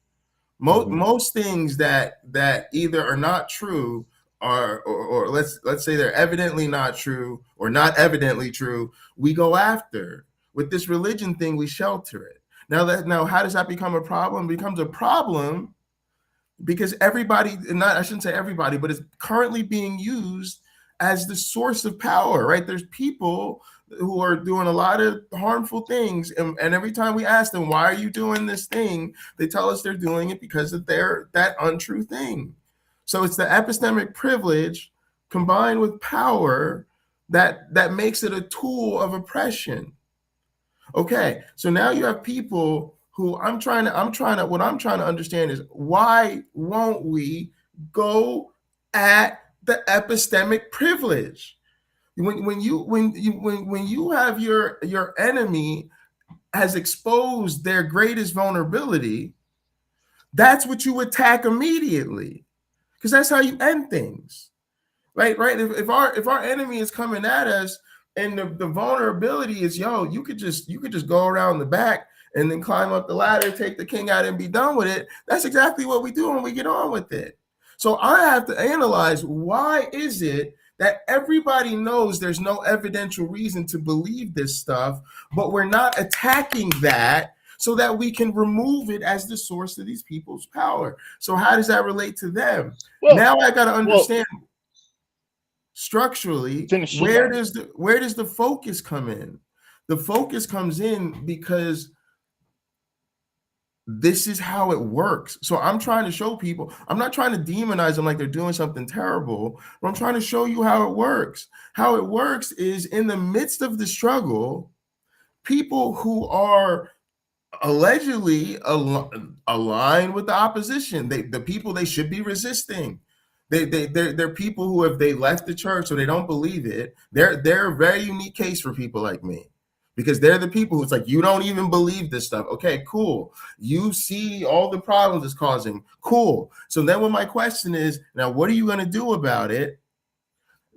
Most things that either are not true or let's say they're evidently not true or not evidently true, we go after. With this religion thing, we shelter it. Now how does that become a problem? It becomes a problem because everybody, I shouldn't say everybody, but it's currently being used as the source of power, right? There's people who are doing a lot of harmful things, and every time we ask them, why are you doing this thing? They tell us they're doing it because of that untrue thing. So it's the epistemic privilege combined with power that makes it a tool of oppression. Okay, so now you have people who what I'm trying to understand is, why won't we go at the epistemic privilege? When you have your enemy has exposed their greatest vulnerability, that's what you attack immediately. Because that's how you end things, right? If our enemy is coming at us And the vulnerability is, you could just go around the back and then climb up the ladder, take the king out, and be done with it. That's exactly what we do when we get on with it. So I have to analyze, why is it that everybody knows there's no evidential reason to believe this stuff, but we're not attacking that so that we can remove it as the source of these people's power? So how does that relate to them? Well, now I got to understand structurally, where does the focus come in? The focus comes in because this is how it works. So I'm trying to show people, I'm not trying to demonize them like they're doing something terrible, but I'm trying to show you how it works. How it works is, in the midst of the struggle, people who are allegedly aligned with the opposition, the people they should be resisting, they're people who, if they left the church or they don't believe it, they're a very unique case for people like me, because they're the people who's like, you don't even believe this stuff. Okay, cool. You see all the problems it's causing. Cool. So then when my question is, now what are you going to do about it?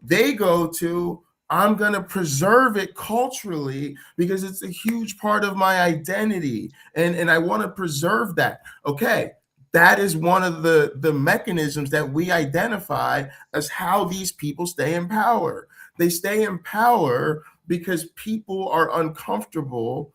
They go to, I'm going to preserve it culturally because it's a huge part of my identity. And I want to preserve that. Okay. That is one of the mechanisms that we identify as how these people stay in power. They stay in power because people are uncomfortable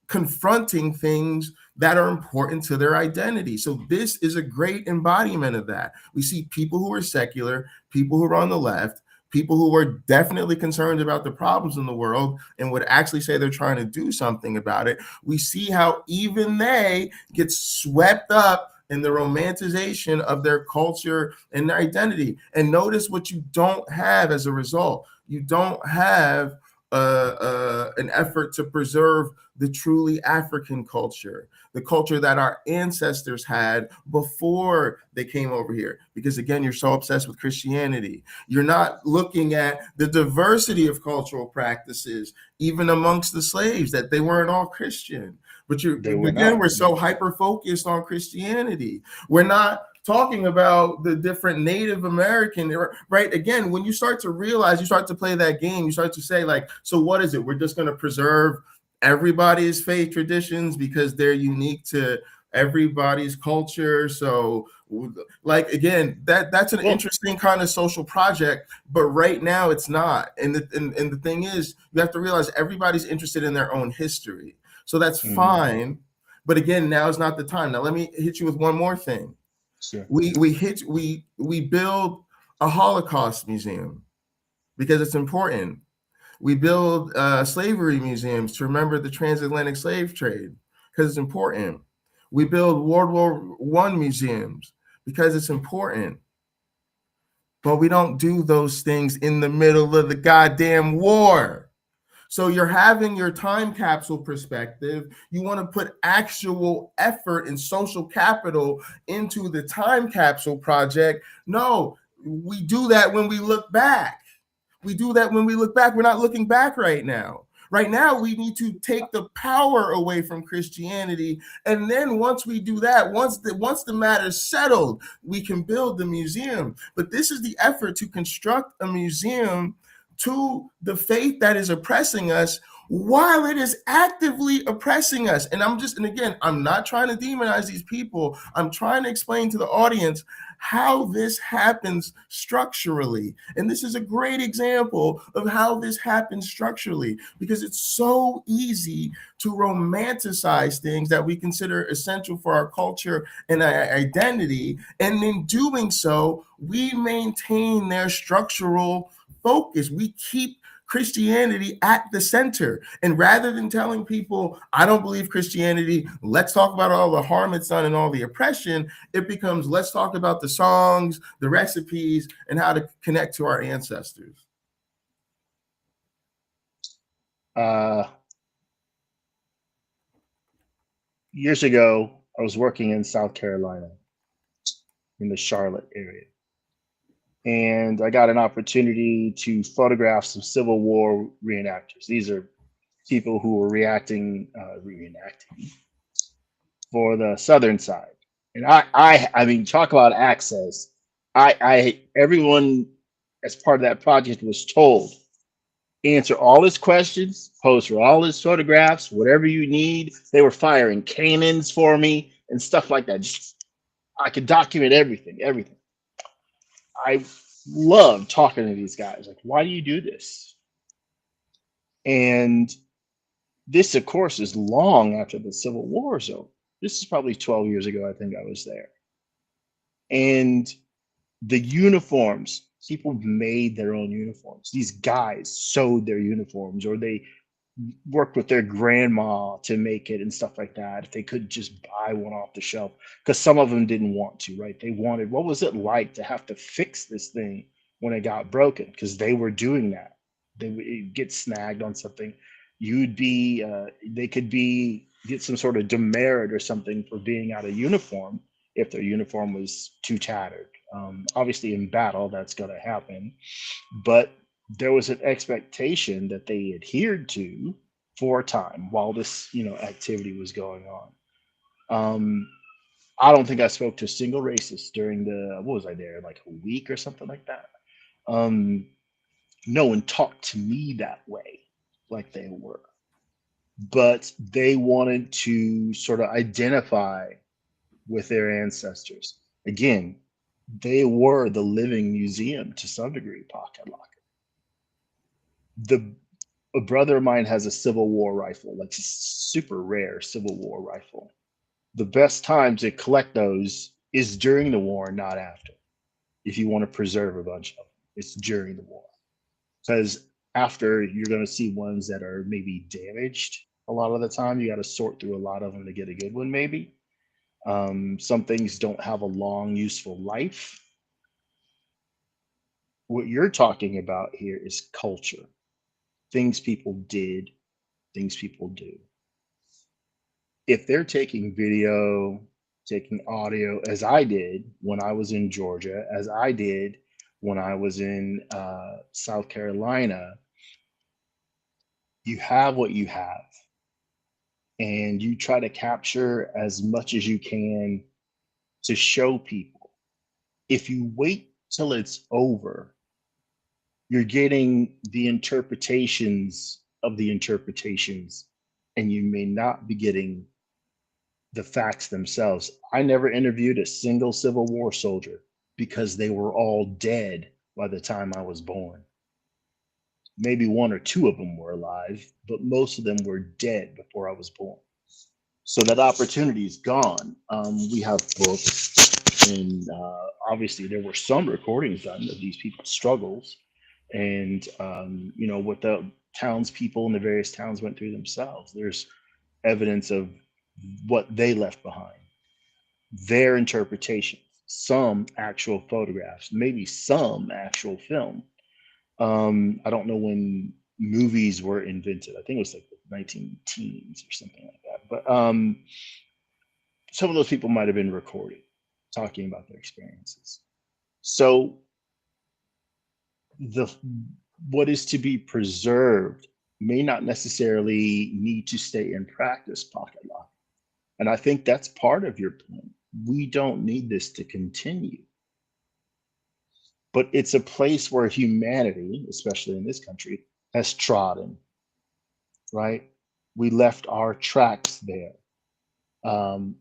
confronting things that are important to their identity. So this is a great embodiment of that. We see people who are secular, people who are on the left, people who are definitely concerned about the problems in the world and would actually say they're trying to do something about it. We see how even they get swept up in the romanticization of their culture and their identity. And notice what you don't have as a result. You don't have an effort to preserve the truly African culture, the culture that our ancestors had before they came over here. Because again, you're so obsessed with Christianity. You're not looking at the diversity of cultural practices, even amongst the slaves, that they weren't all Christian. But we're so hyper-focused on Christianity. We're not talking about the different Native American, right? Again, when you start to realize, you start to play that game, you start to say, like, so what is it? We're just going to preserve everybody's faith traditions because they're unique to everybody's culture. So, like, again, that's an interesting kind of social project, but right now it's not. And the thing is, you have to realize everybody's interested in their own history. So that's fine. But again, now is not the time. Now, let me hit you with one more thing. Sure. We build a Holocaust museum because it's important. We build slavery museums to remember the transatlantic slave trade because it's important. We build World War I museums because it's important. But we don't do those things in the middle of the goddamn war. So you're having your time capsule perspective. You want to put actual effort and social capital into the time capsule project. No, we do that when we look back. We do that when we look back. We're not looking back right now. Right now, we need to take the power away from Christianity. And then once we do that, once the matter's settled, we can build the museum. But this is the effort to construct a museum to the faith that is oppressing us while it is actively oppressing us. And again, I'm not trying to demonize these people. I'm trying to explain to the audience how this happens structurally. And this is a great example of how this happens structurally, because it's so easy to romanticize things that we consider essential for our culture and our identity. And in doing so, we maintain their structural focus. We keep Christianity at the center. And rather than telling people, I don't believe Christianity, let's talk about all the harm it's done and all the oppression, it becomes, let's talk about the songs, the recipes, and how to connect to our ancestors. Years ago, I was working in South Carolina, in the Charlotte area. And I got an opportunity to photograph some Civil War reenactors. These are people who were reenacting for the Southern side. And I mean, talk about access. Everyone as part of that project was told, answer all his questions, pose for all his photographs, whatever you need. They were firing cannons for me and stuff like that. Just, I could document everything, everything. I love talking to these guys. Like, why do you do this? And this, of course, is long after the Civil War is over. This is probably 12 years ago, I think I was there. And the uniforms, people made their own uniforms. These guys sewed their uniforms, or they worked with their grandma to make it and stuff like that. If they could just buy one off the shelf, because some of them didn't want to, right? They wanted, what was it like to have to fix this thing when it got broken? Because they were doing that. They would get snagged on something. You'd be, they could be, get some sort of demerit or something for being out of uniform if their uniform was too tattered. Obviously in battle, that's going to happen, but there was an expectation that they adhered to for a time while this, activity was going on. I don't think I spoke to a single racist during what was I there, like a week or something like that. No one talked to me that way, like they were, but they wanted to sort of identify with their ancestors. Again, they were the living museum to some degree, Pocket Locker. A brother of mine has a Civil War rifle, like a super rare Civil War rifle. The best time to collect those is during the war, not after. If you want to preserve a bunch of them, it's during the war. Because after, you're going to see ones that are maybe damaged a lot of the time. You got to sort through a lot of them to get a good one, maybe. Some things don't have a long, useful life. What you're talking about here is culture. Things people did, things people do. If they're taking video, taking audio, as I did when I was in Georgia, as I did when I was in South Carolina, you have what you have. And you try to capture as much as you can to show people. If you wait till it's over, you're getting the interpretations of the interpretations, and you may not be getting the facts themselves. I never interviewed a single Civil War soldier because they were all dead by the time I was born. Maybe one or two of them were alive, but most of them were dead before I was born. So that opportunity is gone. We have books, and obviously there were some recordings done of these people's struggles, and what the townspeople in the various towns went through themselves. There's evidence of what they left behind, their interpretation, some actual photographs, maybe some actual film. I don't know when movies were invented. I think it was like the 19-teens or something like that. But some of those people might have been recorded talking about their experiences. So what is to be preserved may not necessarily need to stay in practice, Pocket Lock. And I think that's part of your point. We don't need this to continue. But it's a place where humanity, especially in this country, has trodden, right? We left our tracks there.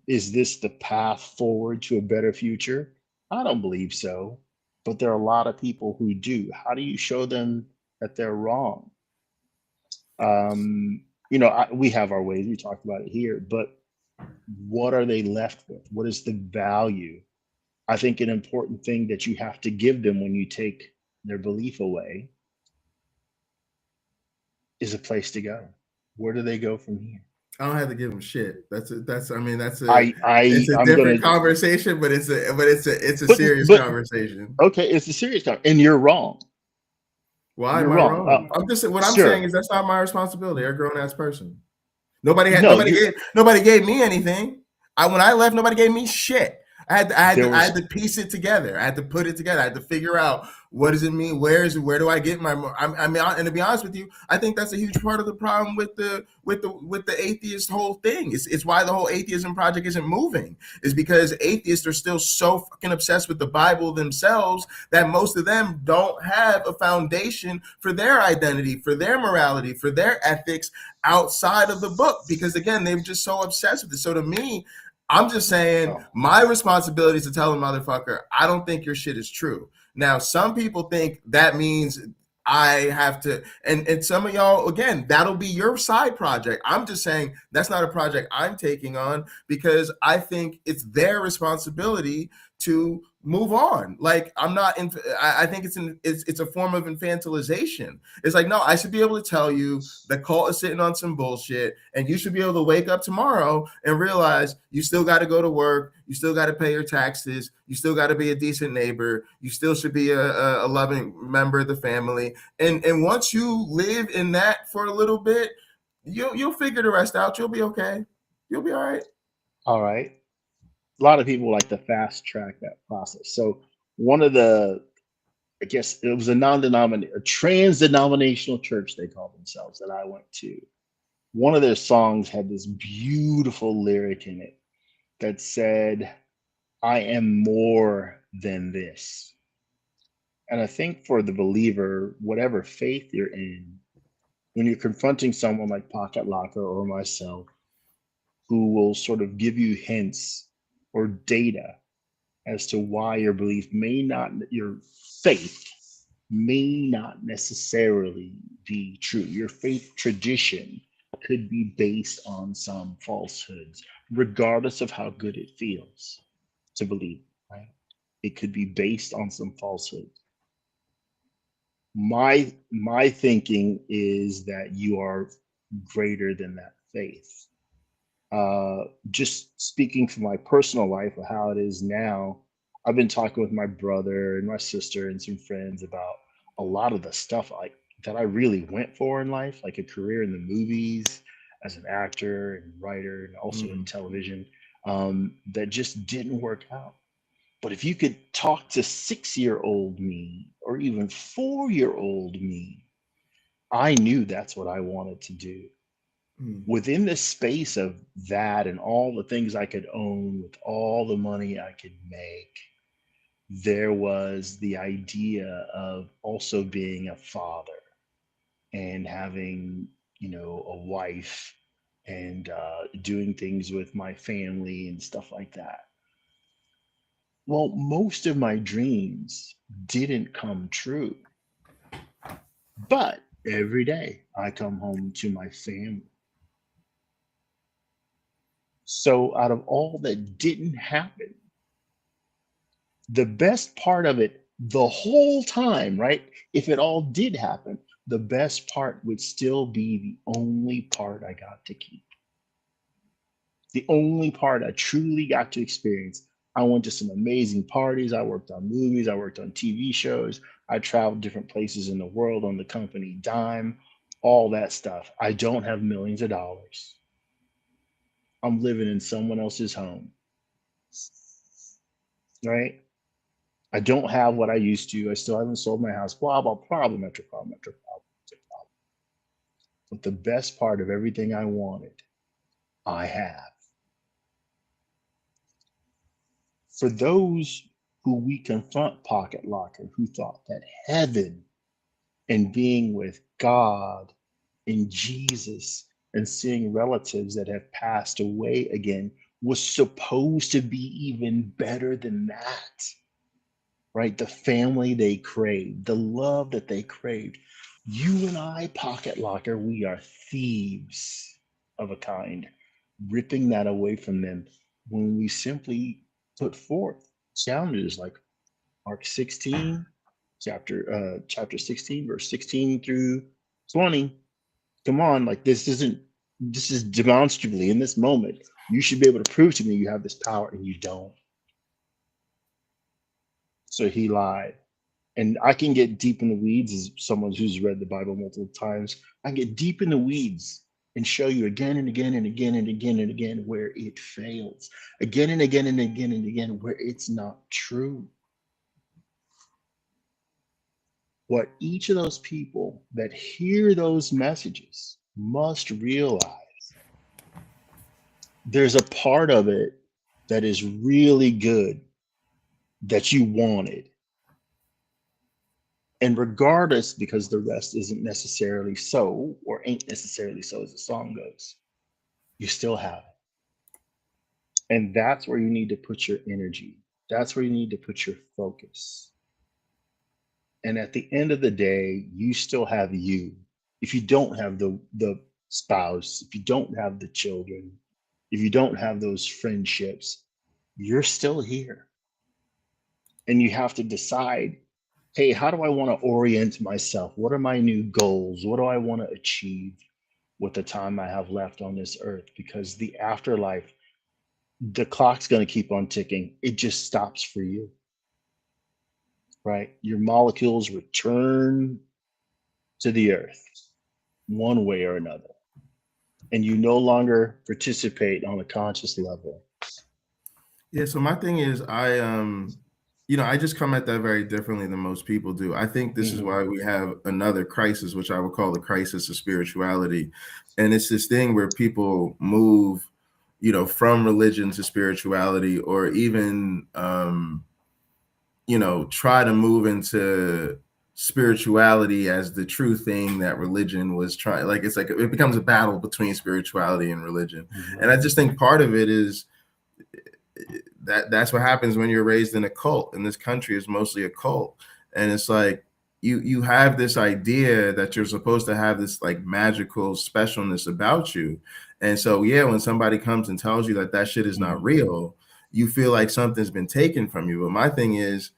Is this the path forward to a better future? I don't believe so, but there are a lot of people who do. How do you show them that they're wrong? We have our ways, we talked about it here, but what are they left with? What is the value? I think an important thing that you have to give them when you take their belief away is a place to go. Where do they go from here? I don't have to give them shit. It's a I'm different conversation, but it's a serious conversation. Okay, it's a serious conversation, and you're wrong. Why am I wrong? I'm saying is that's not my responsibility. I'm a grown ass person. Nobody gave me anything. When I left, nobody gave me shit. There I had was to piece it together. I had to put it together. I had to figure out what does it mean. Where do I get my? I mean, and to be honest with you, I think that's a huge part of the problem with the atheist whole thing. It's why the whole atheism project isn't moving. Is because atheists are still so fucking obsessed with the Bible themselves that most of them don't have a foundation for their identity, for their morality, for their ethics outside of the book. Because again, they're just so obsessed with it. So to me, I'm just saying my responsibility is to tell a motherfucker, I don't think your shit is true. Now, some people think that means I have to, and some of y'all, again, that'll be your side project. I'm just saying that's not a project I'm taking on because I think it's their responsibility to move on. Like I'm not in, I think it's a form of infantilization. It's like, no, I should be able to tell you the cult is sitting on some bullshit and you should be able to wake up tomorrow and realize you still got to go to work. You still got to pay your taxes. You still got to be a decent neighbor. You still should be a loving member of the family. And once you live in that for a little bit, you'll figure the rest out. You'll be okay. You'll be all right. all right. A lot of people like to fast track that process. So one of the, I guess it was a trans-denominational church they called themselves that I went to. One of their songs had this beautiful lyric in it that said, I am more than this. And I think for the believer, whatever faith you're in, when you're confronting someone like Pocket Locker or myself, who will sort of give you hints or data as to why your faith may not necessarily be true. Your faith tradition could be based on some falsehoods, regardless of how good it feels to believe, right? It could be based on some falsehoods. My thinking is that you are greater than that faith. Just speaking from my personal life of how it is now, I've been talking with my brother and my sister and some friends about a lot of the stuff that I really went for in life, like a career in the movies as an actor and writer and also in television, that just didn't work out. But if you could talk to 6-year-old me or even 4-year-old me, I knew that's what I wanted to do. Within the space of that and all the things I could own with all the money I could make, there was the idea of also being a father and having, a wife and doing things with my family and stuff like that. Well, most of my dreams didn't come true, but every day I come home to my family. So out of all that didn't happen, the best part of it the whole time, right? If it all did happen, the best part would still be the only part I got to keep. The only part I truly got to experience. I went to some amazing parties. I worked on movies. I worked on TV shows. I traveled different places in the world on the company dime, all that stuff. I don't have millions of dollars. I'm living in someone else's home, right? I don't have what I used to. I still haven't sold my house. Blah, blah, problem after problem after problem after problem. But the best part of everything I wanted, I have. For those who we confront Pocket Locker, who thought that heaven and being with God and Jesus and seeing relatives that have passed away again was supposed to be even better than that, right? The family they craved, the love that they craved. You and I, Pocket Locker, we are thieves of a kind, ripping that away from them when we simply put forth challenges like Mark 16, chapter 16, verse 16 through 20. Come on, like this is demonstrably in this moment. You should be able to prove to me you have this power and you don't. So he lied. And I can get deep in the weeds as someone who's read the Bible multiple times. I can get deep in the weeds and show you again and again and again and again and again where it fails, again and again and again and again where it's not true. What each of those people that hear those messages must realize, there's a part of it that is really good that you wanted. And regardless, because the rest isn't necessarily so, or ain't necessarily so as the song goes, you still have it. And that's where you need to put your energy. That's where you need to put your focus. And at the end of the day, you still have you. If you don't have the spouse, if you don't have the children, if you don't have those friendships, you're still here. And you have to decide, hey, how do I want to orient myself? What are my new goals? What do I want to achieve with the time I have left on this earth? Because the afterlife, the clock's going to keep on ticking. It just stops for you, right? Your molecules return to the earth one way or another. And you no longer participate on a conscious level. Yeah, so my thing is, I just come at that very differently than most people do. I think this is why we have another crisis, which I would call the crisis of spirituality. And it's this thing where people move, from religion to spirituality, or even, try to move into spirituality as the true thing that religion was trying. Like, it's like it becomes a battle between spirituality and religion. And I just think part of it is that's what happens when you're raised in a cult. And this country is mostly a cult. And it's like you have this idea that you're supposed to have this like magical specialness about you. And so, yeah, when somebody comes and tells you that shit is not real, you feel like something's been taken from you. But my thing is,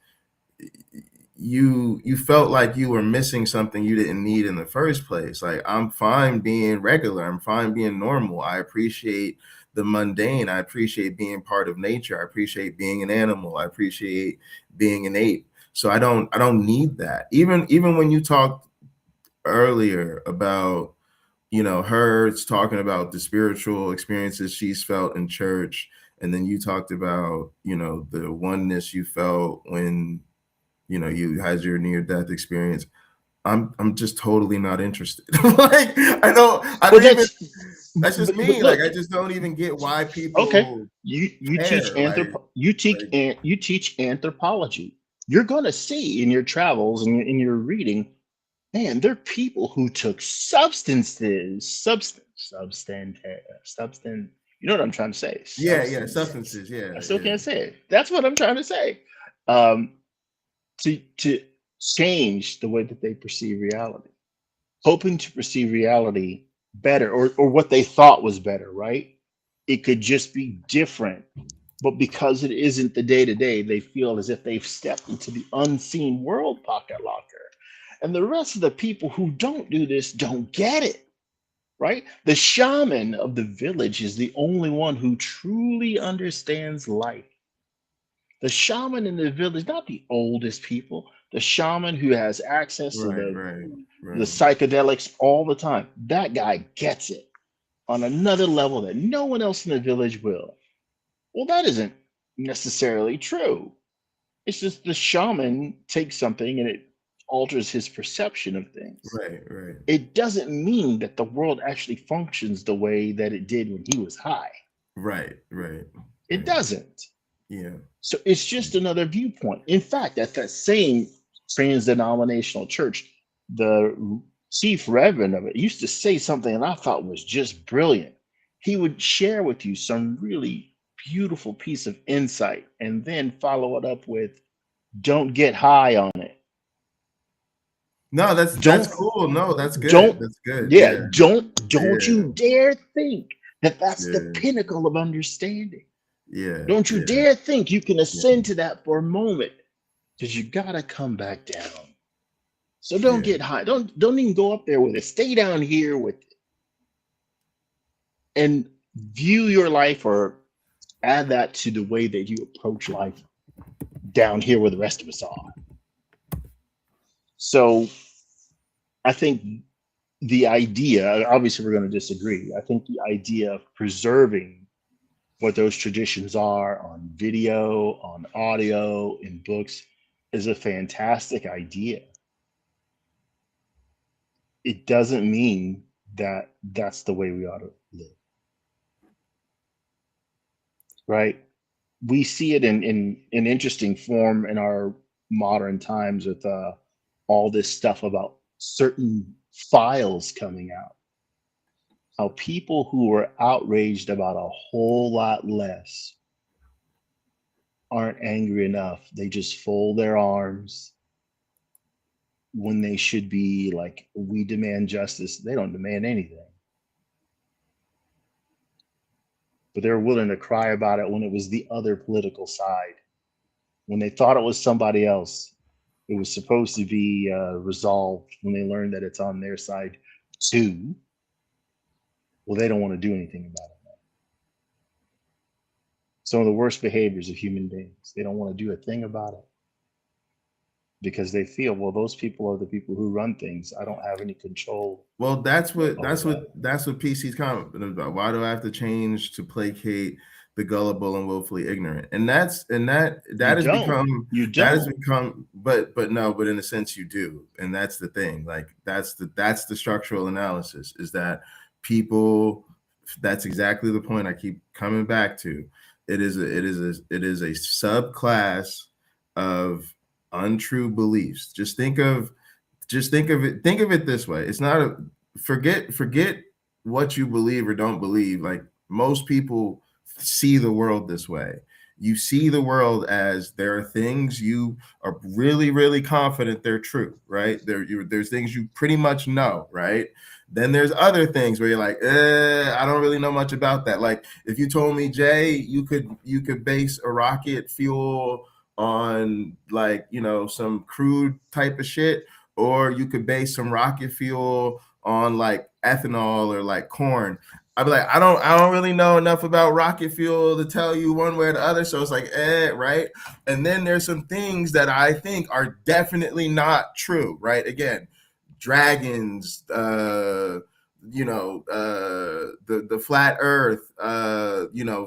you felt like you were missing something you didn't need in the first place. Like, I'm fine being regular. I'm fine being normal. I appreciate the mundane. I appreciate being part of nature. I appreciate being an animal. I appreciate being an ape. So I don't need that. Even when you talked earlier about, her talking about the spiritual experiences she's felt in church, and then you talked about, the oneness you felt when, you had your near-death experience. I'm just totally not interested. Like, that's just me. Like, I just don't even get why people. Okay, you teach anthropology. You're going to see in your travels and in your reading, man, there are people who took substance. You know what I'm trying to say? Substances. Yeah, I still can't say it. That's what I'm trying to say. To change the way that they perceive reality, hoping to perceive reality better, or what they thought was better, right? It could just be different. But because it isn't the day-to-day, they feel as if they've stepped into the unseen world pocket locker. And the rest of the people who don't do this don't get it, right? The shaman of the village is the only one who truly understands life. The shaman in the village, not the oldest people, the shaman who has access to the psychedelics all the time. That guy gets it on another level that no one else in the village will. Well, that isn't necessarily true. It's just the shaman takes something and it alters his perception of things. Right. It doesn't mean that the world actually functions the way that it did when he was high. Right. It doesn't. Yeah. So it's just another viewpoint. In fact, at that same trans-denominational church, the chief reverend of it used to say something that I thought was just brilliant. He would share with you some really beautiful piece of insight and then follow it up with, don't get high on it. No, that's cool. No, that's good. That's good. Yeah. Don't you dare think that that's the pinnacle of understanding. Yeah. Don't you dare think you can ascend to that for a moment, because you gotta come back down. So don't get high. Don't even go up there with it. Stay down here with it. And view your life, or add that to the way that you approach life down here where the rest of us are. So I think the idea, obviously we're going to disagree. I think the idea of preserving what those traditions are on video, on audio, in books is a fantastic idea. It doesn't mean that that's the way we ought to live. Right? We see it in an interesting form in our modern times with all this stuff about certain files coming out. How people who are outraged about a whole lot less aren't angry enough. They just fold their arms when they should be like, we demand justice. They don't demand anything. But they're willing to cry about it when it was the other political side. When they thought it was somebody else, it was supposed to be resolved when they learned that it's on their side too. Well, they don't want to do anything about it. Some of the worst behaviors of human beings. They don't want to do a thing about it because they feel, well, those people are the people who run things. I don't have any control. Well, that's what PC's comment about. Why do I have to change to placate the gullible and willfully ignorant? And that has become, but in a sense you do. And that's the thing. Like that's the structural analysis, is that people, that's exactly the point I keep coming back to. It is a subclass of untrue beliefs. Just think of it this way. It's not forget what you believe or don't believe. Like most people see the world this way. You see the world as there are things you are really, really confident they're true, right? There's things you pretty much know, right? Then there's other things where you're like, I don't really know much about that. Like if you told me, Jay, you could base a rocket fuel on like, some crude type of shit, or you could base some rocket fuel on like ethanol or like corn. I'd be like, I don't really know enough about rocket fuel to tell you one way or the other. So it's like, right? And then there's some things that I think are definitely not true, right? Again, dragons, the flat earth,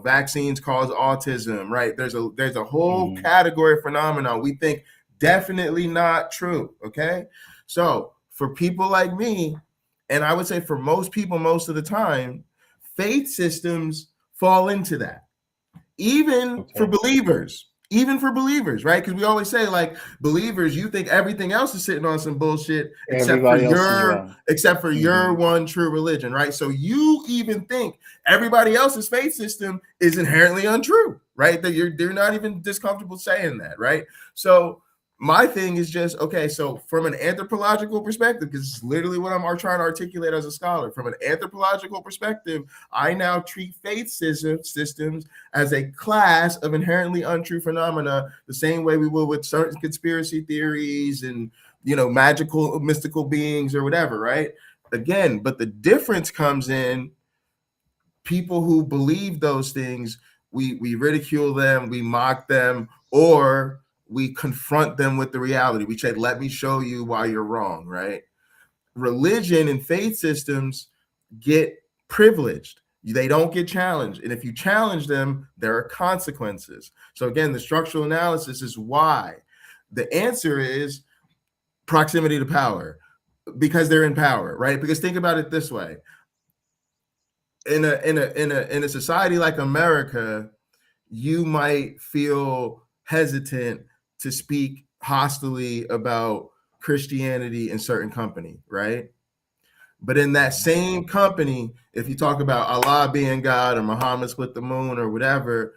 vaccines cause autism, right? There's a whole category of phenomenon we think definitely not true. Okay. So for people like me, and I would say for most people, most of the time, faith systems fall into that, even for believers, right? Because we always say, like, believers, you think everything else is sitting on some bullshit except for your one true religion, right? So you even think everybody else's faith system is inherently untrue, right? That they're not even discomfortable saying that, right? So my thing is just, okay, so from an anthropological perspective, because it's literally what I'm trying to articulate as a scholar, from an anthropological perspective, I now treat faith systems as a class of inherently untrue phenomena, the same way we will with certain conspiracy theories and, magical, mystical beings or whatever, right? Again, but the difference comes in people who believe those things, we ridicule them, we mock them, or we confront them with the reality. We say, let me show you why you're wrong, right? Religion and faith systems get privileged. They don't get challenged. And if you challenge them, there are consequences. So again, the structural analysis is why. The answer is proximity to power, because they're in power, right? Because think about it this way. In a society like America, you might feel hesitant to speak hostilely about Christianity in certain company, right? But in that same company, if you talk about Allah being God or Muhammad split the moon or whatever,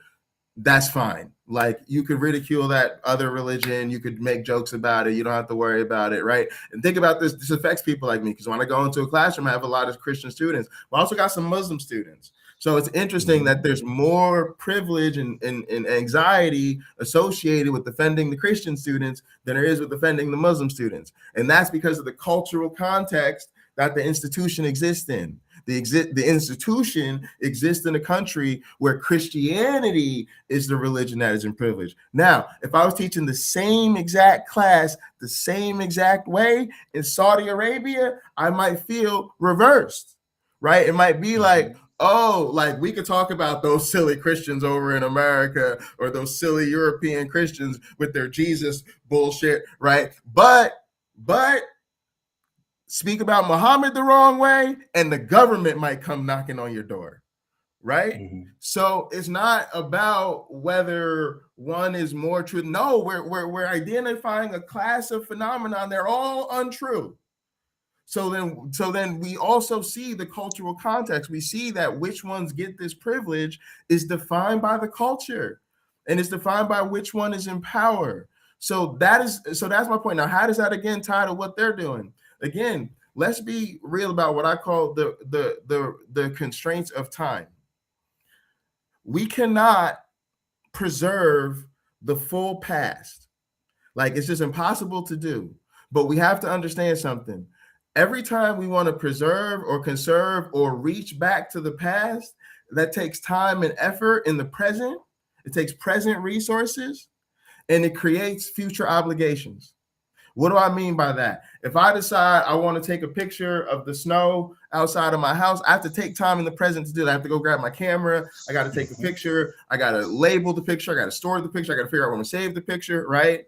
that's fine. Like you could ridicule that other religion, you could make jokes about it, you don't have to worry about it, right? And think about this. This affects people like me, because when I go into a classroom, I have a lot of Christian students. I also got some Muslim students. So it's interesting that there's more privilege and anxiety associated with defending the Christian students than there is with defending the Muslim students. And that's because of the cultural context that the institution exists in. The institution exists in a country where Christianity is the religion that is in privilege. Now, if I was teaching the same exact class, the same exact way in Saudi Arabia, I might feel reversed, right? It might be like, oh, like we could talk about those silly Christians over in America or those silly European Christians with their Jesus bullshit, right? But speak about Muhammad the wrong way, and the government might come knocking on your door, right? So it's not about whether one is more true. No, we're identifying a class of phenomenon. They're all untrue. So then we also see the cultural context. We see that which ones get this privilege is defined by the culture, and it's defined by which one is in power. So that's my point. Now, how does that again tie to what they're doing? Again, let's be real about what I call the constraints of time. We cannot preserve the full past. Like, it's just impossible to do. But we have to understand something. Every time we want to preserve or conserve or reach back to the past, that takes time and effort in the present. It takes present resources, and it creates future obligations. What do I mean by that? If I decide I want to take a picture of the snow outside of my house, I have to take time in the present to do that. I have to go grab my camera. I got to take a picture. I got to label the picture. I got to store the picture. I got to figure out when to save the picture, right?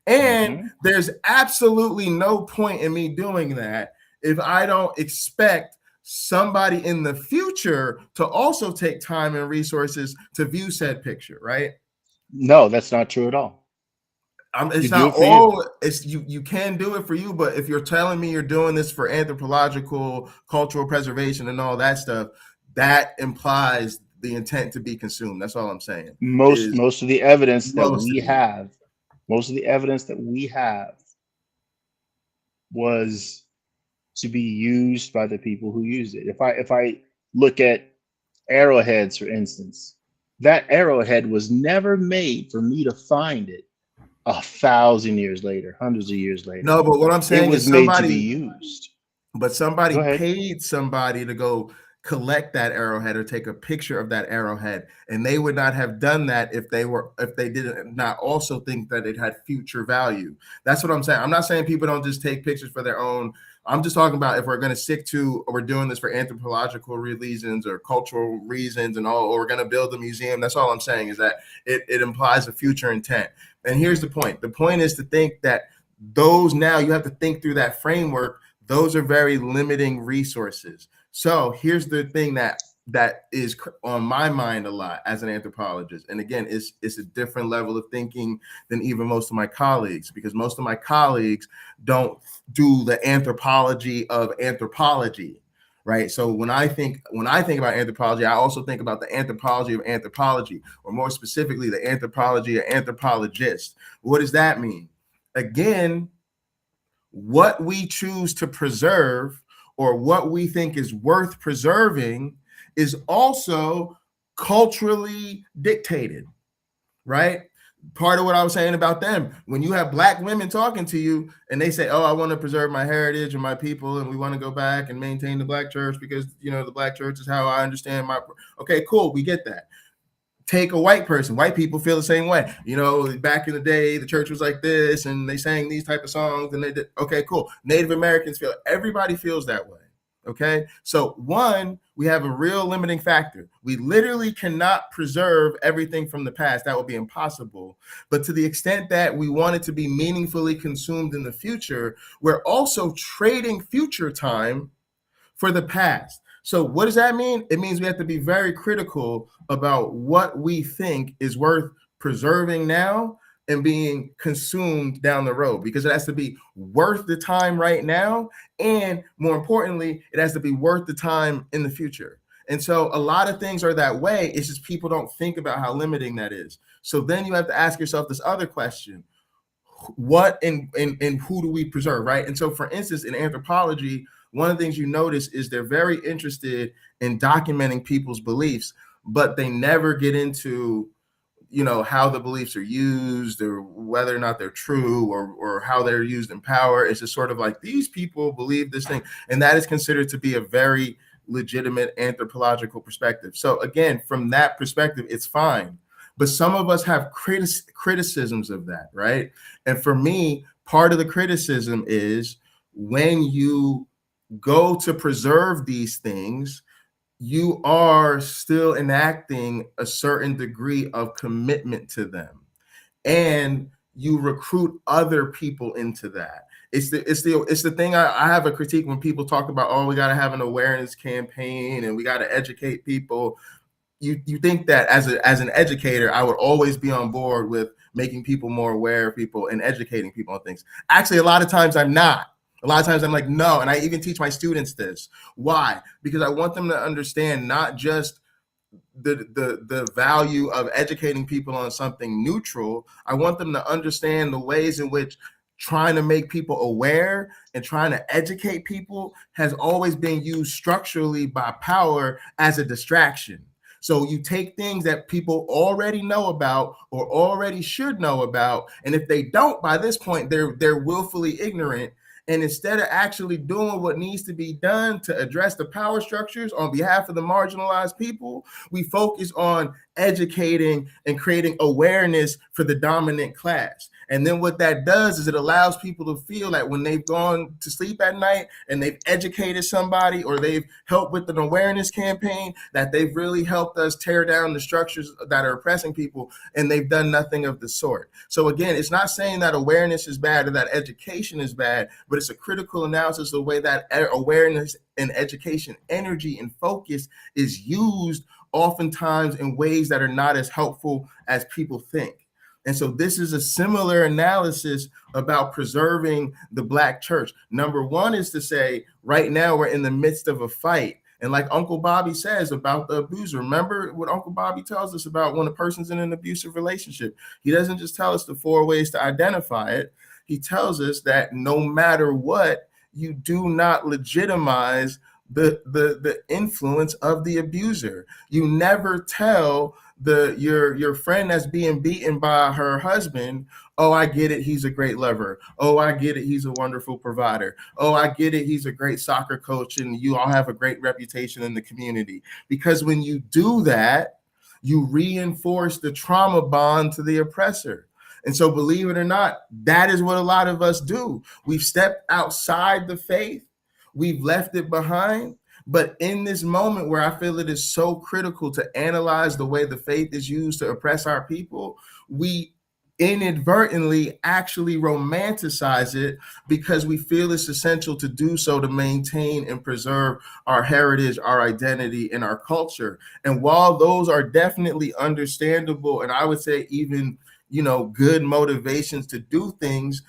And there's absolutely no point in me doing that if I don't expect somebody in the future to also take time and resources to view said picture, right? No, that's not true at all. It's not all. It's you can do it for you, but if you're telling me you're doing this for anthropological, cultural preservation, and all that stuff, that implies the intent to be consumed. That's all I'm saying. Most of the evidence that we have was to be used by the people who used it. If I look at arrowheads, for instance, that arrowhead was never made for me to find it 1,000 years later, hundreds of years later. No, but what I'm saying is somebody made to be used. But somebody paid somebody to go collect that arrowhead or take a picture of that arrowhead, and they would not have done that if they didn't not also think that it had future value. That's what I'm saying. I'm not saying people don't just take pictures for their own. I'm just talking about if we're going to stick to, or we're doing this for anthropological reasons or cultural reasons and all, or we're going to build a museum. That's all I'm saying, is that it implies a future intent. And here's the point. The point is to think that those, now you have to think through that framework. Those are very limiting resources. So here's the thing that is on my mind a lot as an anthropologist. And again, it's a different level of thinking than even most of my colleagues, because most of my colleagues don't do the anthropology of anthropology, right? So when I think about anthropology, I also think about the anthropology of anthropology, or more specifically, the anthropology of anthropologists. What does that mean? Again, what we choose to preserve or what we think is worth preserving is also culturally dictated, right? Part of what I was saying about them, when you have Black women talking to you and they say, oh, I want to preserve my heritage and my people, and we want to go back and maintain the Black church because, the Black church is how I understand my, okay, cool, we get that. Take a white person. White people feel the same way. Back in the day, the church was like this, and they sang these type of songs, and they did. Okay, cool. Native Americans feel. Everybody feels that way. Okay, so one, we have a real limiting factor. We literally cannot preserve everything from the past. That would be impossible. But to the extent that we want it to be meaningfully consumed in the future, we're also trading future time for the past. So what does that mean? It means we have to be very critical about what we think is worth preserving now and being consumed down the road, because it has to be worth the time right now. And more importantly, it has to be worth the time in the future. And so a lot of things are that way. It's just people don't think about how limiting that is. So then you have to ask yourself this other question: what and who do we preserve, right? And so, for instance, in anthropology, one of the things you notice is they're very interested in documenting people's beliefs, but they never get into, how the beliefs are used or whether or not they're true or how they're used in power. It's just sort of like, these people believe this thing. And that is considered to be a very legitimate anthropological perspective. So again, from that perspective, it's fine. But some of us have criticisms of that, right? And for me, part of the criticism is when you go to preserve these things, you are still enacting a certain degree of commitment to them, and you recruit other people into that. It's the thing I have a critique when people talk about, oh, we got to have an awareness campaign and we got to educate people. You think that as an educator, I would always be on board with making people more aware of people and educating people on things. Actually, a lot of times I'm not. A lot of times I'm like, no, and I even teach my students this. Why? Because I want them to understand not just the value of educating people on something neutral. I want them to understand the ways in which trying to make people aware and trying to educate people has always been used structurally by power as a distraction. So you take things that people already know about or already should know about, and if they don't by this point, they're willfully ignorant. And instead of actually doing what needs to be done to address the power structures on behalf of the marginalized people, we focus on educating and creating awareness for the dominant class. And then what that does is it allows people to feel like when they've gone to sleep at night and they've educated somebody or they've helped with an awareness campaign, that they've really helped us tear down the structures that are oppressing people, and they've done nothing of the sort. So again, it's not saying that awareness is bad or that education is bad, but it's a critical analysis of the way that awareness and education energy and focus is used oftentimes in ways that are not as helpful as people think. And so this is a similar analysis about preserving the Black church. Number one is to say, right now we're in the midst of a fight. And like Uncle Bobby says about the abuser, remember what Uncle Bobby tells us about when a person's in an abusive relationship. He doesn't just tell us the 4 ways to identify it. He tells us that no matter what, you do not legitimize the influence of the abuser. You never tell your friend that's being beaten by her husband, oh, I get it, he's a great lover. Oh, I get it, he's a wonderful provider. Oh, I get it, he's a great soccer coach and you all have a great reputation in the community. Because when you do that, you reinforce the trauma bond to the oppressor. And so believe it or not, that is what a lot of us do. We've stepped outside the faith. We've left it behind. But in this moment where I feel it is so critical to analyze the way the faith is used to oppress our people, we inadvertently actually romanticize it because we feel it's essential to do so to maintain and preserve our heritage, our identity, and our culture. And while those are definitely understandable, and I would say even, good motivations to do things,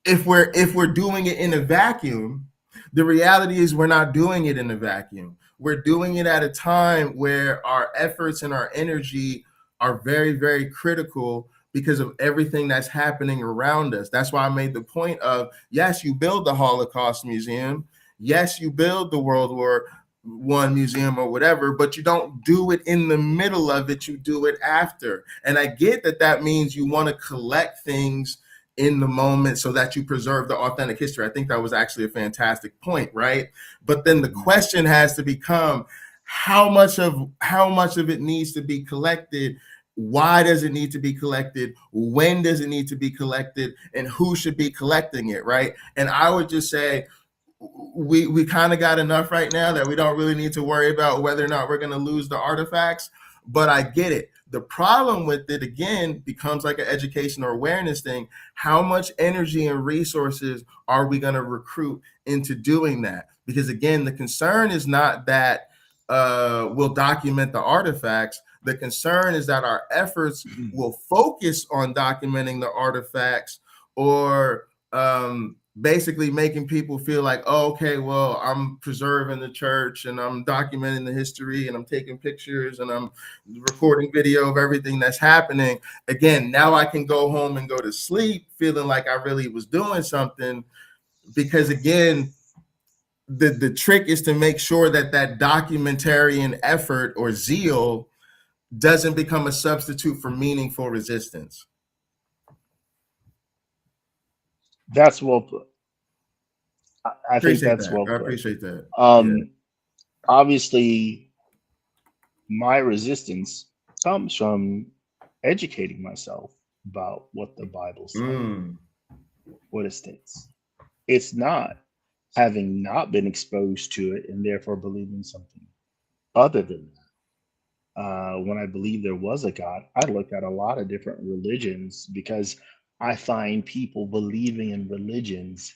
if we're doing it in a vacuum, the reality is we're not doing it in a vacuum. We're doing it at a time where our efforts and our energy are very, very critical because of everything that's happening around us. That's why I made the point of, yes, you build the Holocaust Museum. Yes, you build the World War I museum or whatever, but you don't do it in the middle of it. You do it after. And I get that means you want to collect things in the moment so that you preserve the authentic history. I think that was actually a fantastic point, right? But then the question has to become, how much of it needs to be collected? Why does it need to be collected? When does it need to be collected? And who should be collecting it, right? And I would just say, we kind of got enough right now that we don't really need to worry about whether or not we're going to lose the artifacts. But I get it. The problem with it, again, becomes like an education or awareness thing. How much energy and resources are we going to recruit into doing that? Because, again, the concern is not that we'll document the artifacts. The concern is that our efforts will focus on documenting the artifacts or basically making people feel like, oh, okay, well, I'm preserving the church and I'm documenting the history and I'm taking pictures and I'm recording video of everything that's happening. Again, now I can go home and go to sleep feeling like I really was doing something, because again, the trick is to make sure that documentarian effort or zeal doesn't become a substitute for meaningful resistance. That's well put. I think that's well put. I appreciate that. obviously my resistance comes from educating myself about what the Bible says, what it states. It's not having not been exposed to it and therefore believing something other than that. When I believed there was a God, I looked at a lot of different religions because I find people believing in religions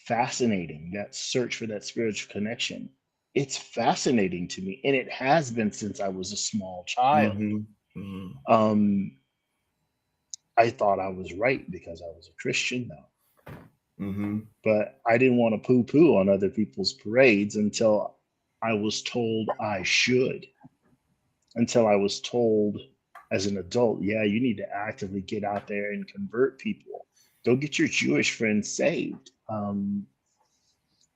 fascinating. That search for that spiritual connection. It's fascinating to me, and it has been since I was a small child. Um, I thought I was right because I was a Christian now, but I didn't want to poo-poo on other people's parades until I was told I should. Until I was told as an adult, yeah, you need to actively get out there and convert people. Go get your Jewish friends saved.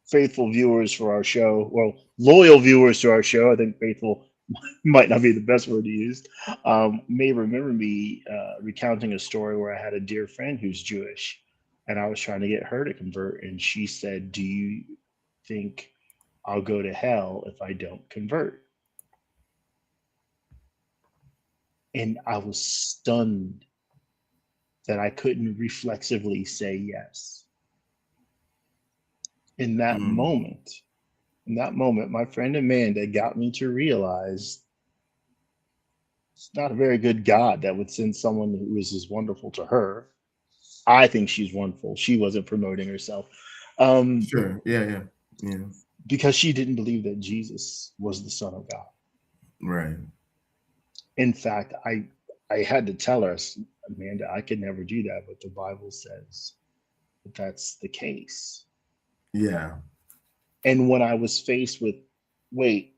Faithful viewers for our show, well, loyal viewers to our show, I think faithful might not be the best word to use, may remember me recounting a story where I had a dear friend who's Jewish, and I was trying to get her to convert, and she said, "Do you think I'll go to hell if I don't convert?" And I was stunned that I couldn't reflexively say yes. In that moment, my friend Amanda got me to realize it's not a very good God that would send someone who is as wonderful to her. I think she's wonderful. She wasn't promoting herself. Sure. Yeah. Because she didn't believe that Jesus was the Son of God. Right. In fact, I had to tell her, Amanda, I could never do that, but the Bible says that that's the case. Yeah. And when I was faced with, wait,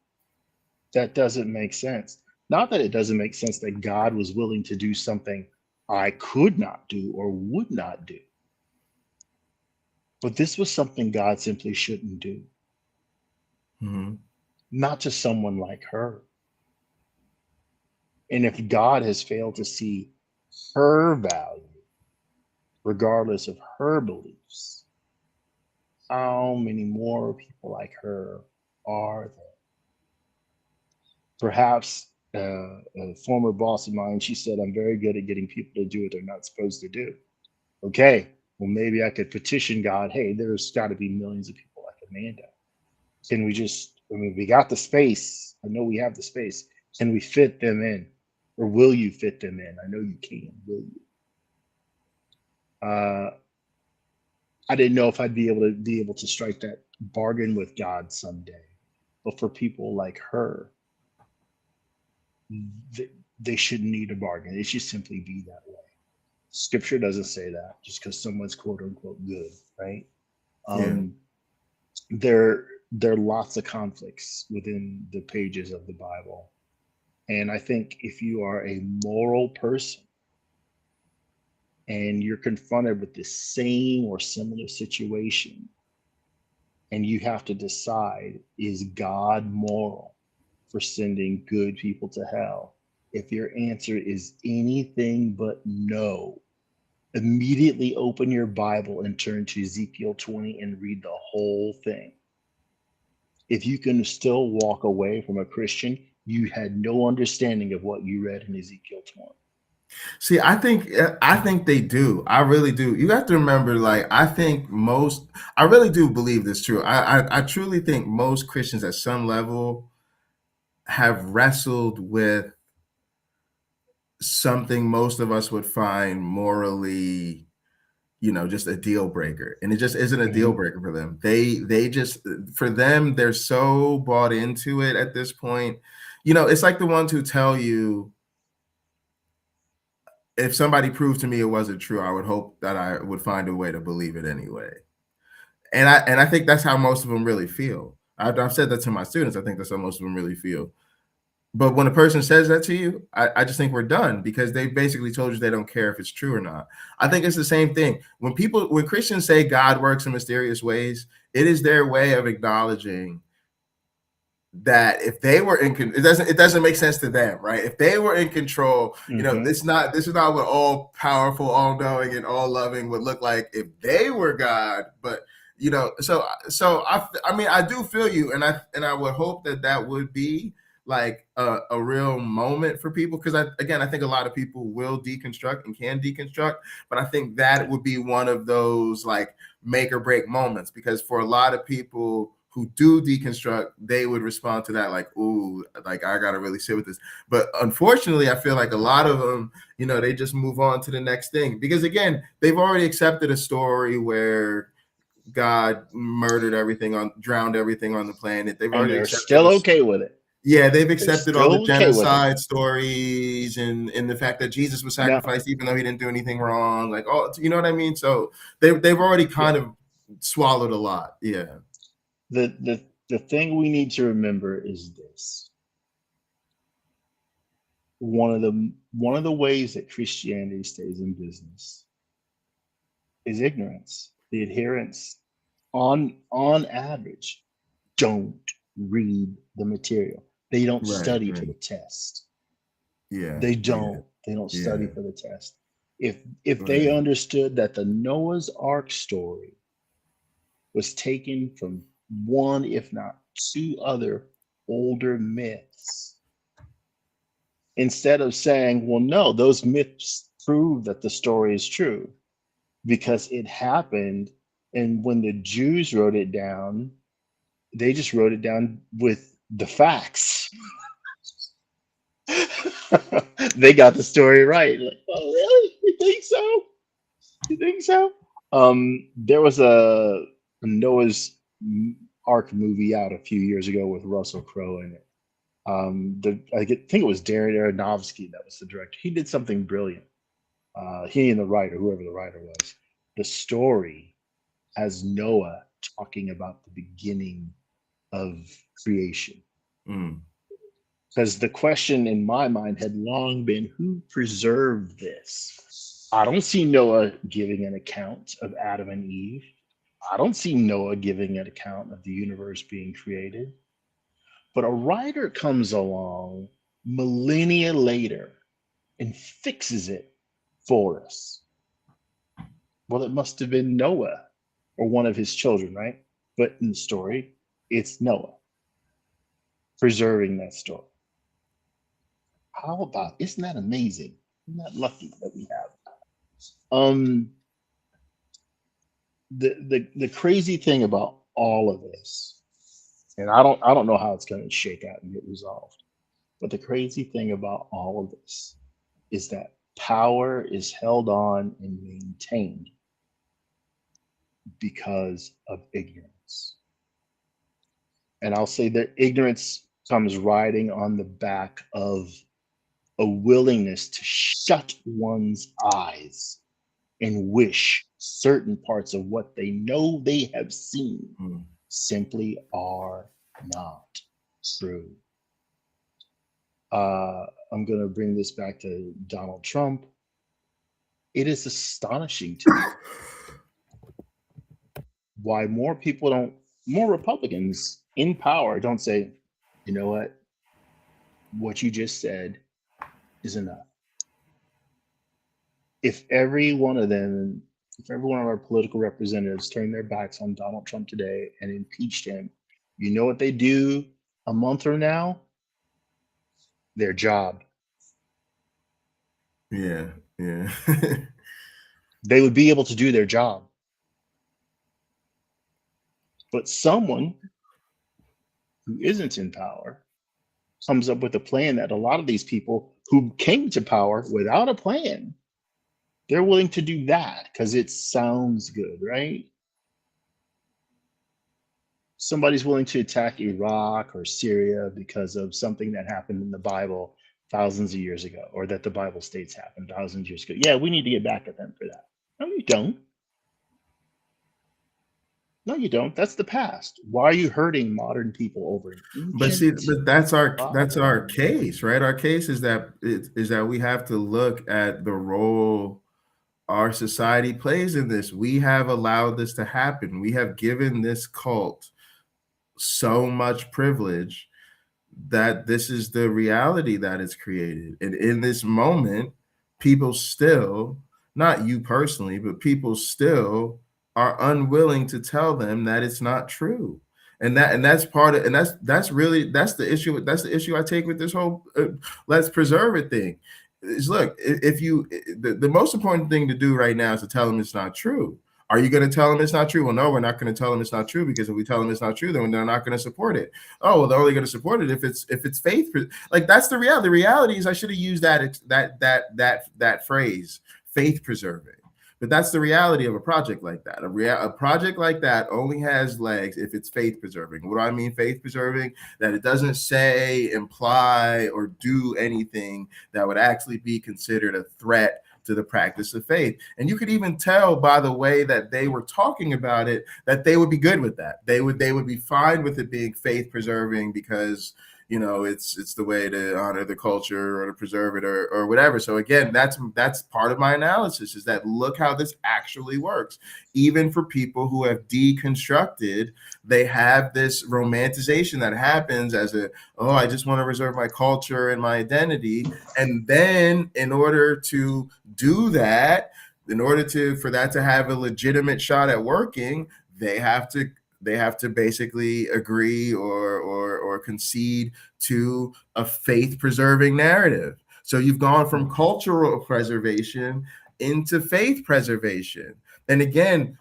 that doesn't make sense. Not that it doesn't make sense that God was willing to do something I could not do or would not do. But this was something God simply shouldn't do. Not to someone like her. And if God has failed to see her value, regardless of her beliefs, how many more people like her are there? Perhaps a former boss of mine, she said, "I'm very good at getting people to do what they're not supposed to do." Okay, well, maybe I could petition God, hey, there's got to be millions of people like Amanda. Can we just, we got the space. I know we have the space. Can we fit them in? Or will you fit them in? I know you can. Will you? I didn't know if I'd be able to strike that bargain with God someday. But for people like her, they shouldn't need a bargain. It should simply be that way. Scripture doesn't say that just because someone's quote unquote good, right? There are lots of conflicts within the pages of the Bible. And I think if you are a moral person and you're confronted with the same or similar situation, and you have to decide, is God moral for sending good people to hell? If your answer is anything but no, immediately open your Bible and turn to Ezekiel 20 and read the whole thing. If you can still walk away from a Christian, you had no understanding of what you read in Ezekiel 20. See, I think they do. I really do. You have to remember, like, I really do believe this true. I truly think most Christians at some level have wrestled with something most of us would find morally, just a deal breaker. And it just isn't a deal breaker for them. They just, for them, they're so bought into it at this point. It's like the ones who tell you, if somebody proved to me it wasn't true, I would hope that I would find a way to believe it anyway. And I think that's how most of them really feel. I've said that to my students. I think that's how most of them really feel. But when a person says that to you, I just think we're done, because they basically told you they don't care if it's true or not. I think it's the same thing. When Christians say God works in mysterious ways, it is their way of acknowledging that if they were it doesn't make sense to them, right? If they were in control, this is not what all powerful, all knowing, and all loving would look like if they were God. But you know, so I mean, I do feel you, and I would hope that would be like a real moment for people, because I think a lot of people will deconstruct and can deconstruct, but I think that would be one of those like make or break moments, because for a lot of people who do deconstruct, they would respond to that like, ooh, like I gotta really sit with this. But unfortunately, I feel like a lot of them, you know, they just move on to the next thing, because again, they've already accepted a story where God drowned everything on the planet. They've And already they're accepted still okay with it. yeah, they've They're accepted all the still okay with it. genocide stories and the fact that Jesus was Now, sacrificed even though he didn't do anything wrong. Like, oh, you know what I mean? So they've already kind of swallowed a lot. Yeah. the thing we need to remember is this. One of the ways that Christianity stays in business is ignorance. The adherents, on average, don't read the material. They don't study for the test. Yeah. They don't. They don't study for the test. If they understood that the Noah's Ark story was taken from one, if not two other older myths, instead of saying, well, no, those myths prove that the story is true because it happened. And when the Jews wrote it down, they just wrote it down with the facts. They got the story right. Like, oh, really? You think so? You think so? There was a Noah's Ark movie out a few years ago with Russell Crowe in it. I think it was Darren Aronofsky that was the director. He did something brilliant. He and the writer, whoever the writer was, the story has Noah talking about the beginning of creation. Because the question in my mind had long been, who preserved this? I don't see Noah giving an account of Adam and Eve. I don't see Noah giving an account of the universe being created. But a writer comes along millennia later and fixes it for us. Well, it must have been Noah or one of his children, right? But in the story, it's Noah preserving that story. How about, isn't that amazing? Isn't that lucky that we have? The crazy thing about all of this, and I don't know how it's going to shake out and get resolved, but the crazy thing about all of this is that power is held on and maintained because of ignorance. And I'll say that ignorance comes riding on the back of a willingness to shut one's eyes and wish certain parts of what they know they have seen simply are not true. I'm going to bring this back to Donald Trump. It is astonishing to me why more Republicans in power don't say, you know what you just said is enough. If every one of our political representatives turned their backs on Donald Trump today and impeached him, you know what they do a month from now? Their job. Yeah. They would be able to do their job. But someone who isn't in power comes up with a plan that a lot of these people who came to power without a plan, they're willing to do that because it sounds good, right? Somebody's willing to attack Iraq or Syria because of something that happened in the Bible thousands of years ago, or that the Bible states happened thousands of years ago. Yeah, we need to get back at them for that. No, you don't. No, you don't. That's the past. Why are you hurting modern people over it? But that's our case, right? Our case is that we have to look at the role our society plays in this. We have allowed this to happen. We have given this cult so much privilege that this is the reality that is created. And in this moment, people still, not you personally, but people still are unwilling to tell them that it's not true. That's part of, and that's really, that's the issue. That's the issue I take with this whole let's preserve it thing. Is, look, if you, the most important thing to do right now is to tell them it's not true. Are you going to tell them it's not true? Well, no, we're not going to tell them it's not true, because if we tell them it's not true, then they're not going to support it. Oh, well, they're only going to support it if it's faith. Like, that's the reality. The reality is, I should have used that phrase, faith preserving. But that's the reality of a project like that. A project like that only has legs if it's faith preserving. What do I mean faith preserving? That it doesn't say, imply, or do anything that would actually be considered a threat to the practice of faith. And you could even tell by the way that they were talking about it that they would be good with that. They would be fine with it being faith preserving, because it's the way to honor the culture or to preserve it, or whatever. So again, that's part of my analysis, is that look how this actually works. Even for people who have deconstructed, they have this romanticization that happens as I just want to reserve my culture and my identity. And then in order to do that, for that to have a legitimate shot at working, they have to basically agree or concede to a faith preserving narrative. So you've gone from cultural preservation into faith preservation. And again,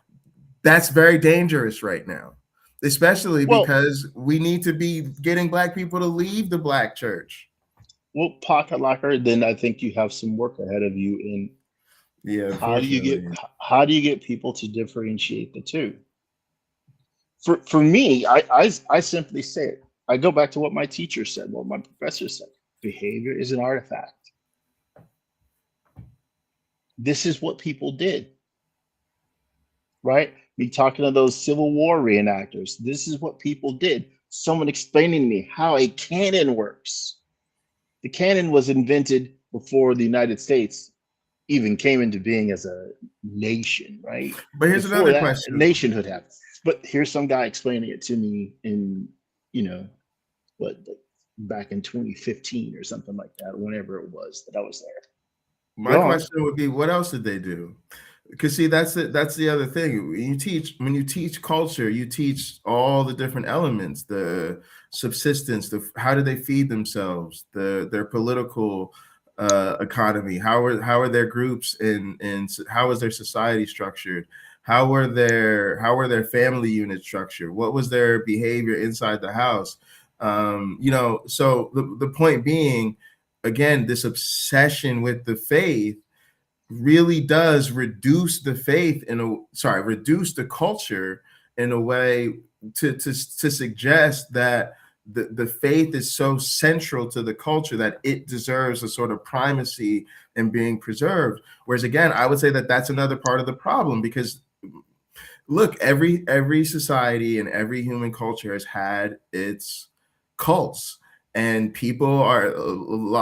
that's very dangerous right now, especially because we need to be getting Black people to leave the Black church. Well, pocket locker, then I think you have some work ahead of you in how do you get people to differentiate the two? For me, I simply say it. I go back to what my teacher said, what my professor said. Behavior is an artifact. This is what people did, right? Me talking to those Civil War reenactors. This is what people did. Someone explaining to me how a cannon works. The cannon was invented before the United States even came into being as a nation, right? But here's Before another that, question. Nationhood happened. But here's some guy explaining it to me in, back in 2015 or something like that, whenever it was that I was there. My question would be, what else did they do? Because see, that's the other thing. When you teach culture, you teach all the different elements, the subsistence, how do they feed themselves, their political economy, how are their groups and how is their society structured? How were their family units structured? What was their behavior inside the house? So the point being, again, this obsession with the faith really does reduce the culture in a way to suggest that the faith is so central to the culture that it deserves a sort of primacy in being preserved. Whereas again, I would say that that's another part of the problem, because look, every society and every human culture has had its cults, and people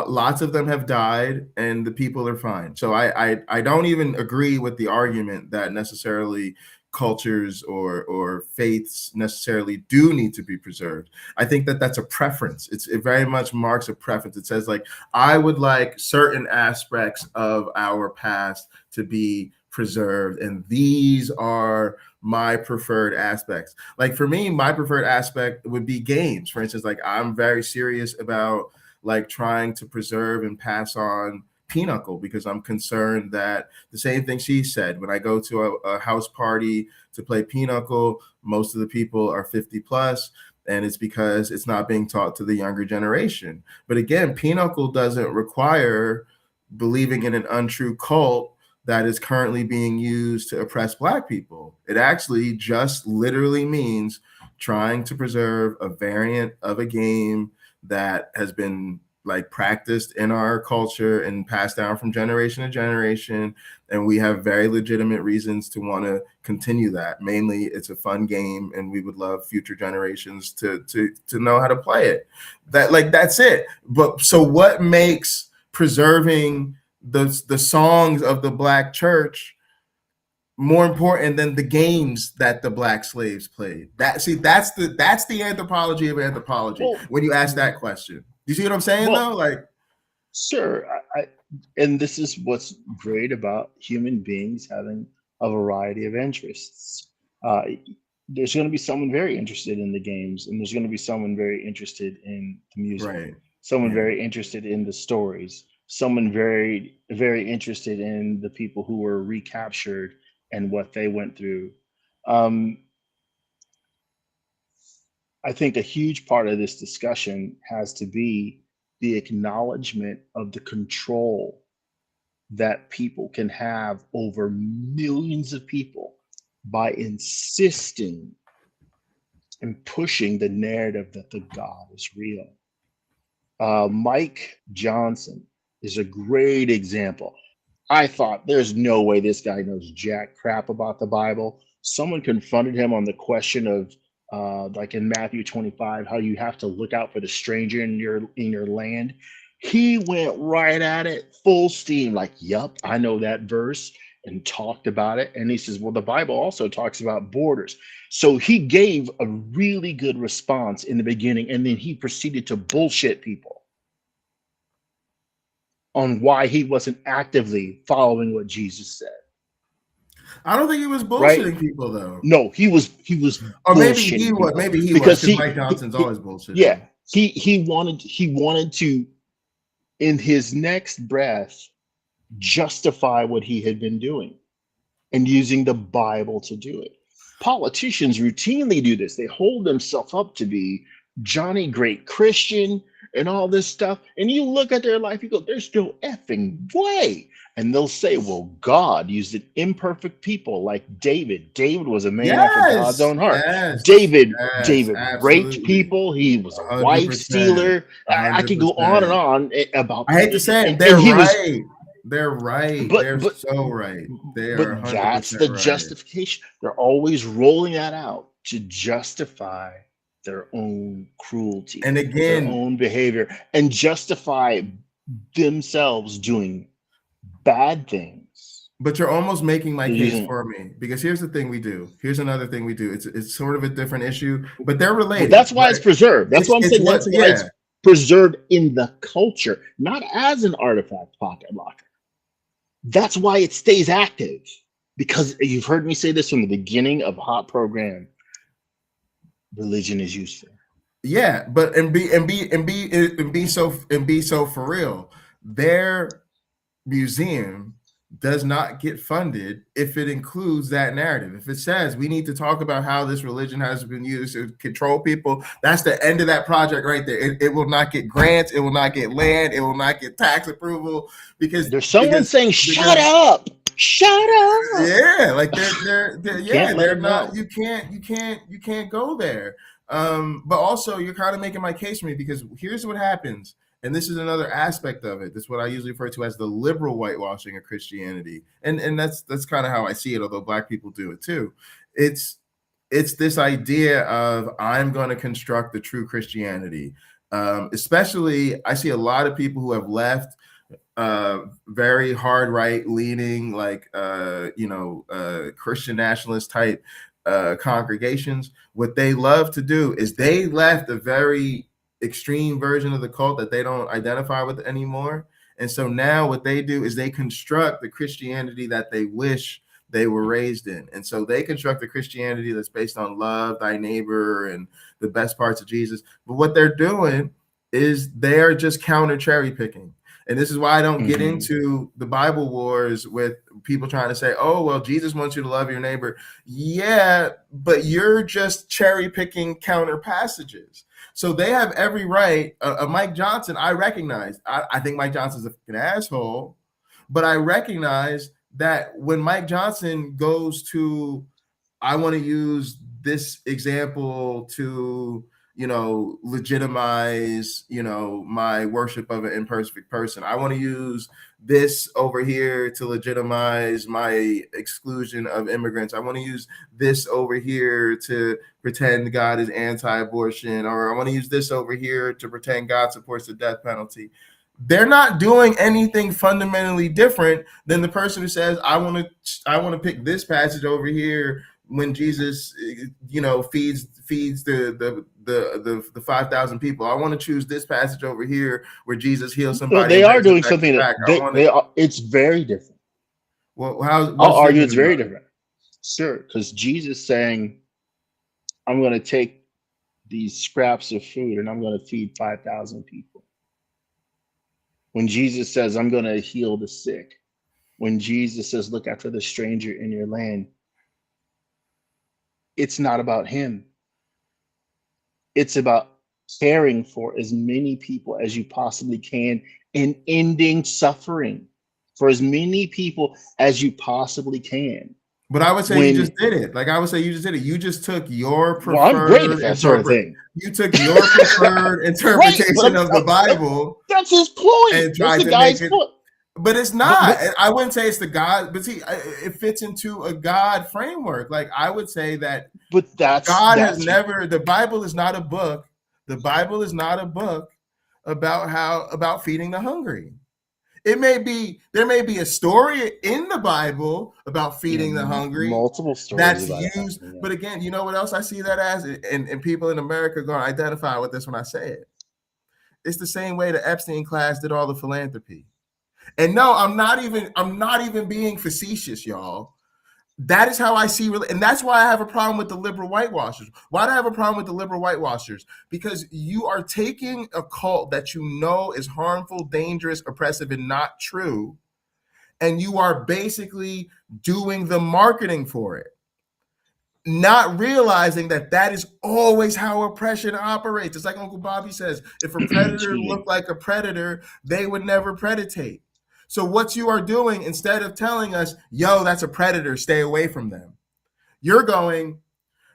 lots of them have died, and the people are fine. So I don't even agree with the argument that necessarily cultures or faiths necessarily do need to be preserved. I think that that's a preference. It very much marks a preference. It says, like, I would like certain aspects of our past to be preserved, and these are my preferred aspects. Like, for me, my preferred aspect would be games. For instance, like, I'm very serious about like trying to preserve and pass on Pinochle, because I'm concerned that the same thing she said, when I go to a house party to play Pinochle, most of the people are 50 plus, and it's because it's not being taught to the younger generation. But again, Pinochle doesn't require believing in an untrue cult that is currently being used to oppress Black people. It actually just literally means trying to preserve a variant of a game that has been like practiced in our culture and passed down from generation to generation. And we have very legitimate reasons to want to continue that. Mainly, it's a fun game, and we would love future generations to know how to play it. That's it. But so what makes preserving the songs of the Black church more important than the games that the Black slaves played? That's the anthropology of anthropology. Well, when you ask that question, you see what I'm saying? Though, like, sure. And this is what's great about human beings having a variety of interests. There's going to be someone very interested in the games, and there's going to be someone very interested in the music, Right. someone very interested in the stories, someone very, very interested in the people who were recaptured and what they went through. I think a huge part of this discussion has to be the acknowledgement of the control that people can have over millions of people by insisting and pushing the narrative that the God is real. Mike Johnson is a great example. I thought there's no way this guy knows jack crap about the Bible. Someone confronted him on the question of like in Matthew 25, how you have to look out for the stranger in your land. He went right at it full steam, like, yup, I know that verse, and talked about it. And he says, well, the Bible also talks about borders. So he gave a really good response in the beginning, and then he proceeded to bullshit people on why he wasn't actively following what Jesus said. I don't think he was bullshitting people though. No, he was. Or maybe he was. Maybe he was. Because Mike Johnson's always bullshitting. Yeah, he wanted to, in his next breath, justify what he had been doing, and using the Bible to do it. Politicians routinely do this. They hold themselves up to be Johnny Great Christian and all this stuff. And you look at their life, you go, there's no effing way. And they'll say, well, God used an imperfect people like David. David was a man after God's own heart. David raped people. He was a wife stealer. I could go on and on about I hate to say it. They're right. They're right. They're so right. But that's the justification. They're always rolling that out to justify their own cruelty and again their own behavior, and justify themselves doing bad things. But you're almost making my case for me, because here's the thing we do. Here's another thing we do. It's sort of a different issue, but they're related. Well, that's why it's preserved. That's what I'm saying. That's why it's preserved in the culture, not as an artifact pocket locker. That's why it stays active, because you've heard me say this from the beginning of Hot Program. Religion is useful. Yeah, but and be so for real. Their museum does not get funded if it includes that narrative. If it says we need to talk about how this religion has been used to control people, that's the end of that project right there. It will not get grants. It will not get land. It will not get tax approval, because there's someone saying, "Shut up." Shut up. Yeah, like they're not. You can't go there. But also, you're kind of making my case for me, because here's what happens, and this is another aspect of it. This is what I usually refer to as the liberal whitewashing of Christianity, and that's kind of how I see it. Although Black people do it too. It's this idea of I'm going to construct the true Christianity. Especially, I see a lot of people who have left very hard right leaning, like Christian nationalist type congregations. What they love to do is they left a very extreme version of the cult that they don't identify with anymore, and so now what they do is they construct the Christianity that they wish they were raised in. And so they construct a Christianity that's based on love thy neighbor and the best parts of Jesus. But what they're doing is they're just counter cherry picking. And this is why I don't get into the Bible wars with people trying to say, oh, well, Jesus wants you to love your neighbor. Yeah, but you're just cherry picking counter passages. So they have every right. Mike Johnson, I recognize. I think Mike Johnson's a fucking asshole, but I recognize that when Mike Johnson goes to, I want to use this example to, legitimize, my worship of an imperfect person. I want to use this over here to legitimize my exclusion of immigrants. I want to use this over here to pretend God is anti-abortion, or I want to use this over here to pretend God supports the death penalty. They're not doing anything fundamentally different than the person who says, I want to pick this passage over here when Jesus, feeds the 5,000 people. I want to choose this passage over here where Jesus heals somebody. Well, they are doing something that it's very different. Well, I'll argue it's very different. Sure, because Jesus saying, I'm going to take these scraps of food and I'm going to feed 5,000 people. When Jesus says, I'm going to heal the sick. When Jesus says, look after the stranger in your land. It's not about him. It's about caring for as many people as you possibly can and ending suffering for as many people as you possibly can. But I would say you just When, did it. Like I would say you just did it. You just took your well, I'm great at preferred that sort of thing. You took your preferred Right, but interpretation of the Bible that's his point. and That's tried the to make guy's it. point. But it's not. I wouldn't say it's the God, but see, it fits into a God framework. Like I would say that God has never. The Bible is not a book. The Bible is not a book about feeding the hungry. There may be a story in the Bible about feeding the hungry. Multiple stories that's about used. It, yeah. But again, you know what else I see that as? And people in America are going to identify with this when I say it. It's the same way the Epstein class did all the philanthropy. And no, I'm not even being facetious, y'all. That is how I see, and that's why I have a problem with the liberal whitewashers. Why do I have a problem with the liberal whitewashers? Because you are taking a cult that you know is harmful, dangerous, oppressive, and not true, and you are basically doing the marketing for it, not realizing that is always how oppression operates. It's like Uncle Bobby says, if a predator looked like a predator, they would never predate. So what you are doing, instead of telling us, yo, that's a predator, stay away from them, you're going,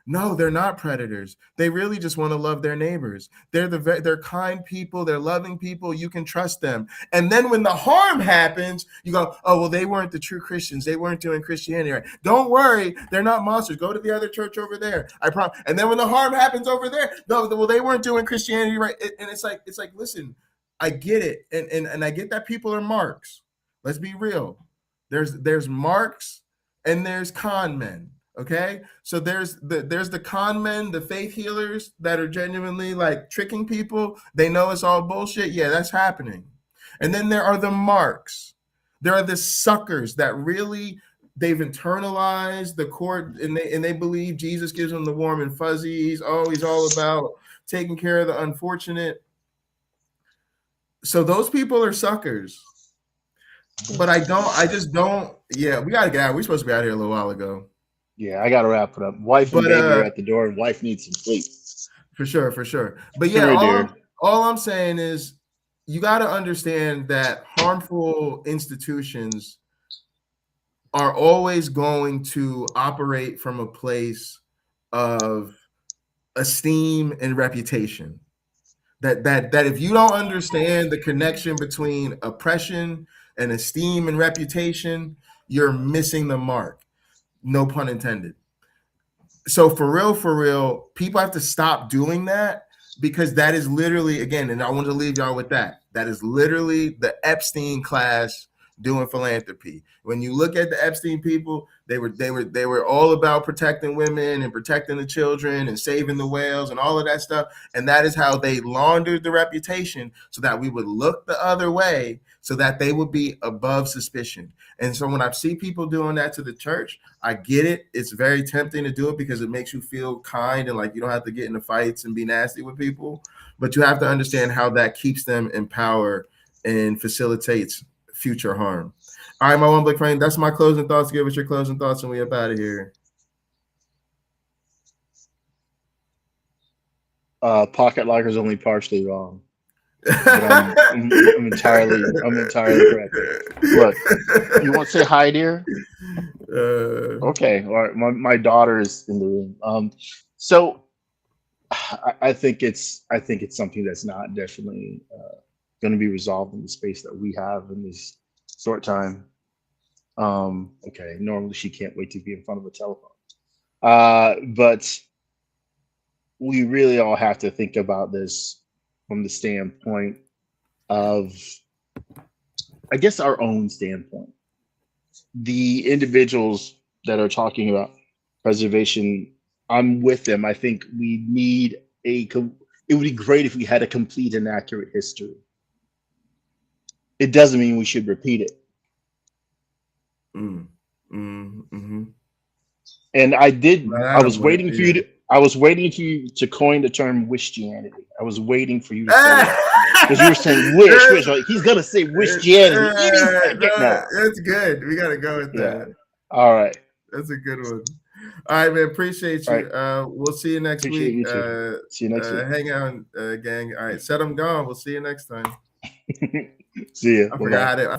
no, they're not predators. They really just want to love their neighbors. They're kind people. They're loving people. You can trust them. And then when the harm happens, you go, oh, well, they weren't the true Christians. They weren't doing Christianity right. Don't worry. They're not monsters. Go to the other church over there. I promise. And then when the harm happens over there, no, well, they weren't doing Christianity right. And it's like, listen, I get it. And I get that people are marks. Let's be real. There's marks and there's con men. Okay, so there's the con men, the faith healers that are genuinely like tricking people. They know it's all bullshit. Yeah, that's happening. And then there are the marks. There are the suckers that really they've internalized the court, and they believe Jesus gives them the warm and fuzzies. Oh, he's all about taking care of the unfortunate. So those people are suckers. But I just don't. Yeah, we gotta get out. We're supposed to be out here a little while ago. Yeah, I gotta wrap it up. Wife and baby are at the door, and wife needs some sleep. For sure. But yeah, all I'm saying is you got to understand that harmful institutions are always going to operate from a place of esteem and reputation. That if you don't understand the connection between oppression and esteem and reputation, you're missing the mark. No pun intended. So for real, people have to stop doing that, because that is literally, again, and I want to leave y'all with that. That is literally the Epstein class doing philanthropy. When you look at the Epstein people, they were all about protecting women and protecting the children and saving the whales and all of that stuff. And that is how they laundered the reputation, so that we would look the other way, so that they would be above suspicion. And so when I see people doing that to the church, I get it. It's very tempting to do it because it makes you feel kind and like you don't have to get into fights and be nasty with people. But you have to understand how that keeps them in power and facilitates future harm. All right, my one black friend, that's my closing thoughts. Give us your closing thoughts and we up out of here. Pocket Locker's only partially wrong. But I'm entirely correct. Look, you want to say hi, dear? Okay, all right. My daughter is in the room. So I think it's something that's not definitely going to be resolved in the space that we have in this short time. Okay, normally she can't wait to be in front of a telephone. But we really all have to think about this from the standpoint of, I guess, our own standpoint. The individuals that are talking about preservation, I'm with them. I think we need it would be great if we had a complete and accurate history. It doesn't mean we should repeat it. And I did. Not I was Adam, waiting for you to. I was waiting for you to coin the term "Wishtianity." I was waiting for you to say it because you were saying "wish." Like he's gonna say "Wishtianity." Any second now. That's good. We gotta go with that. All right. That's a good one. All right, man. Appreciate you. Right. We'll see you next Appreciate week. you too. See you next week. Hang out, gang. All right, set them gone. We'll see you next time. See ya. I forgot how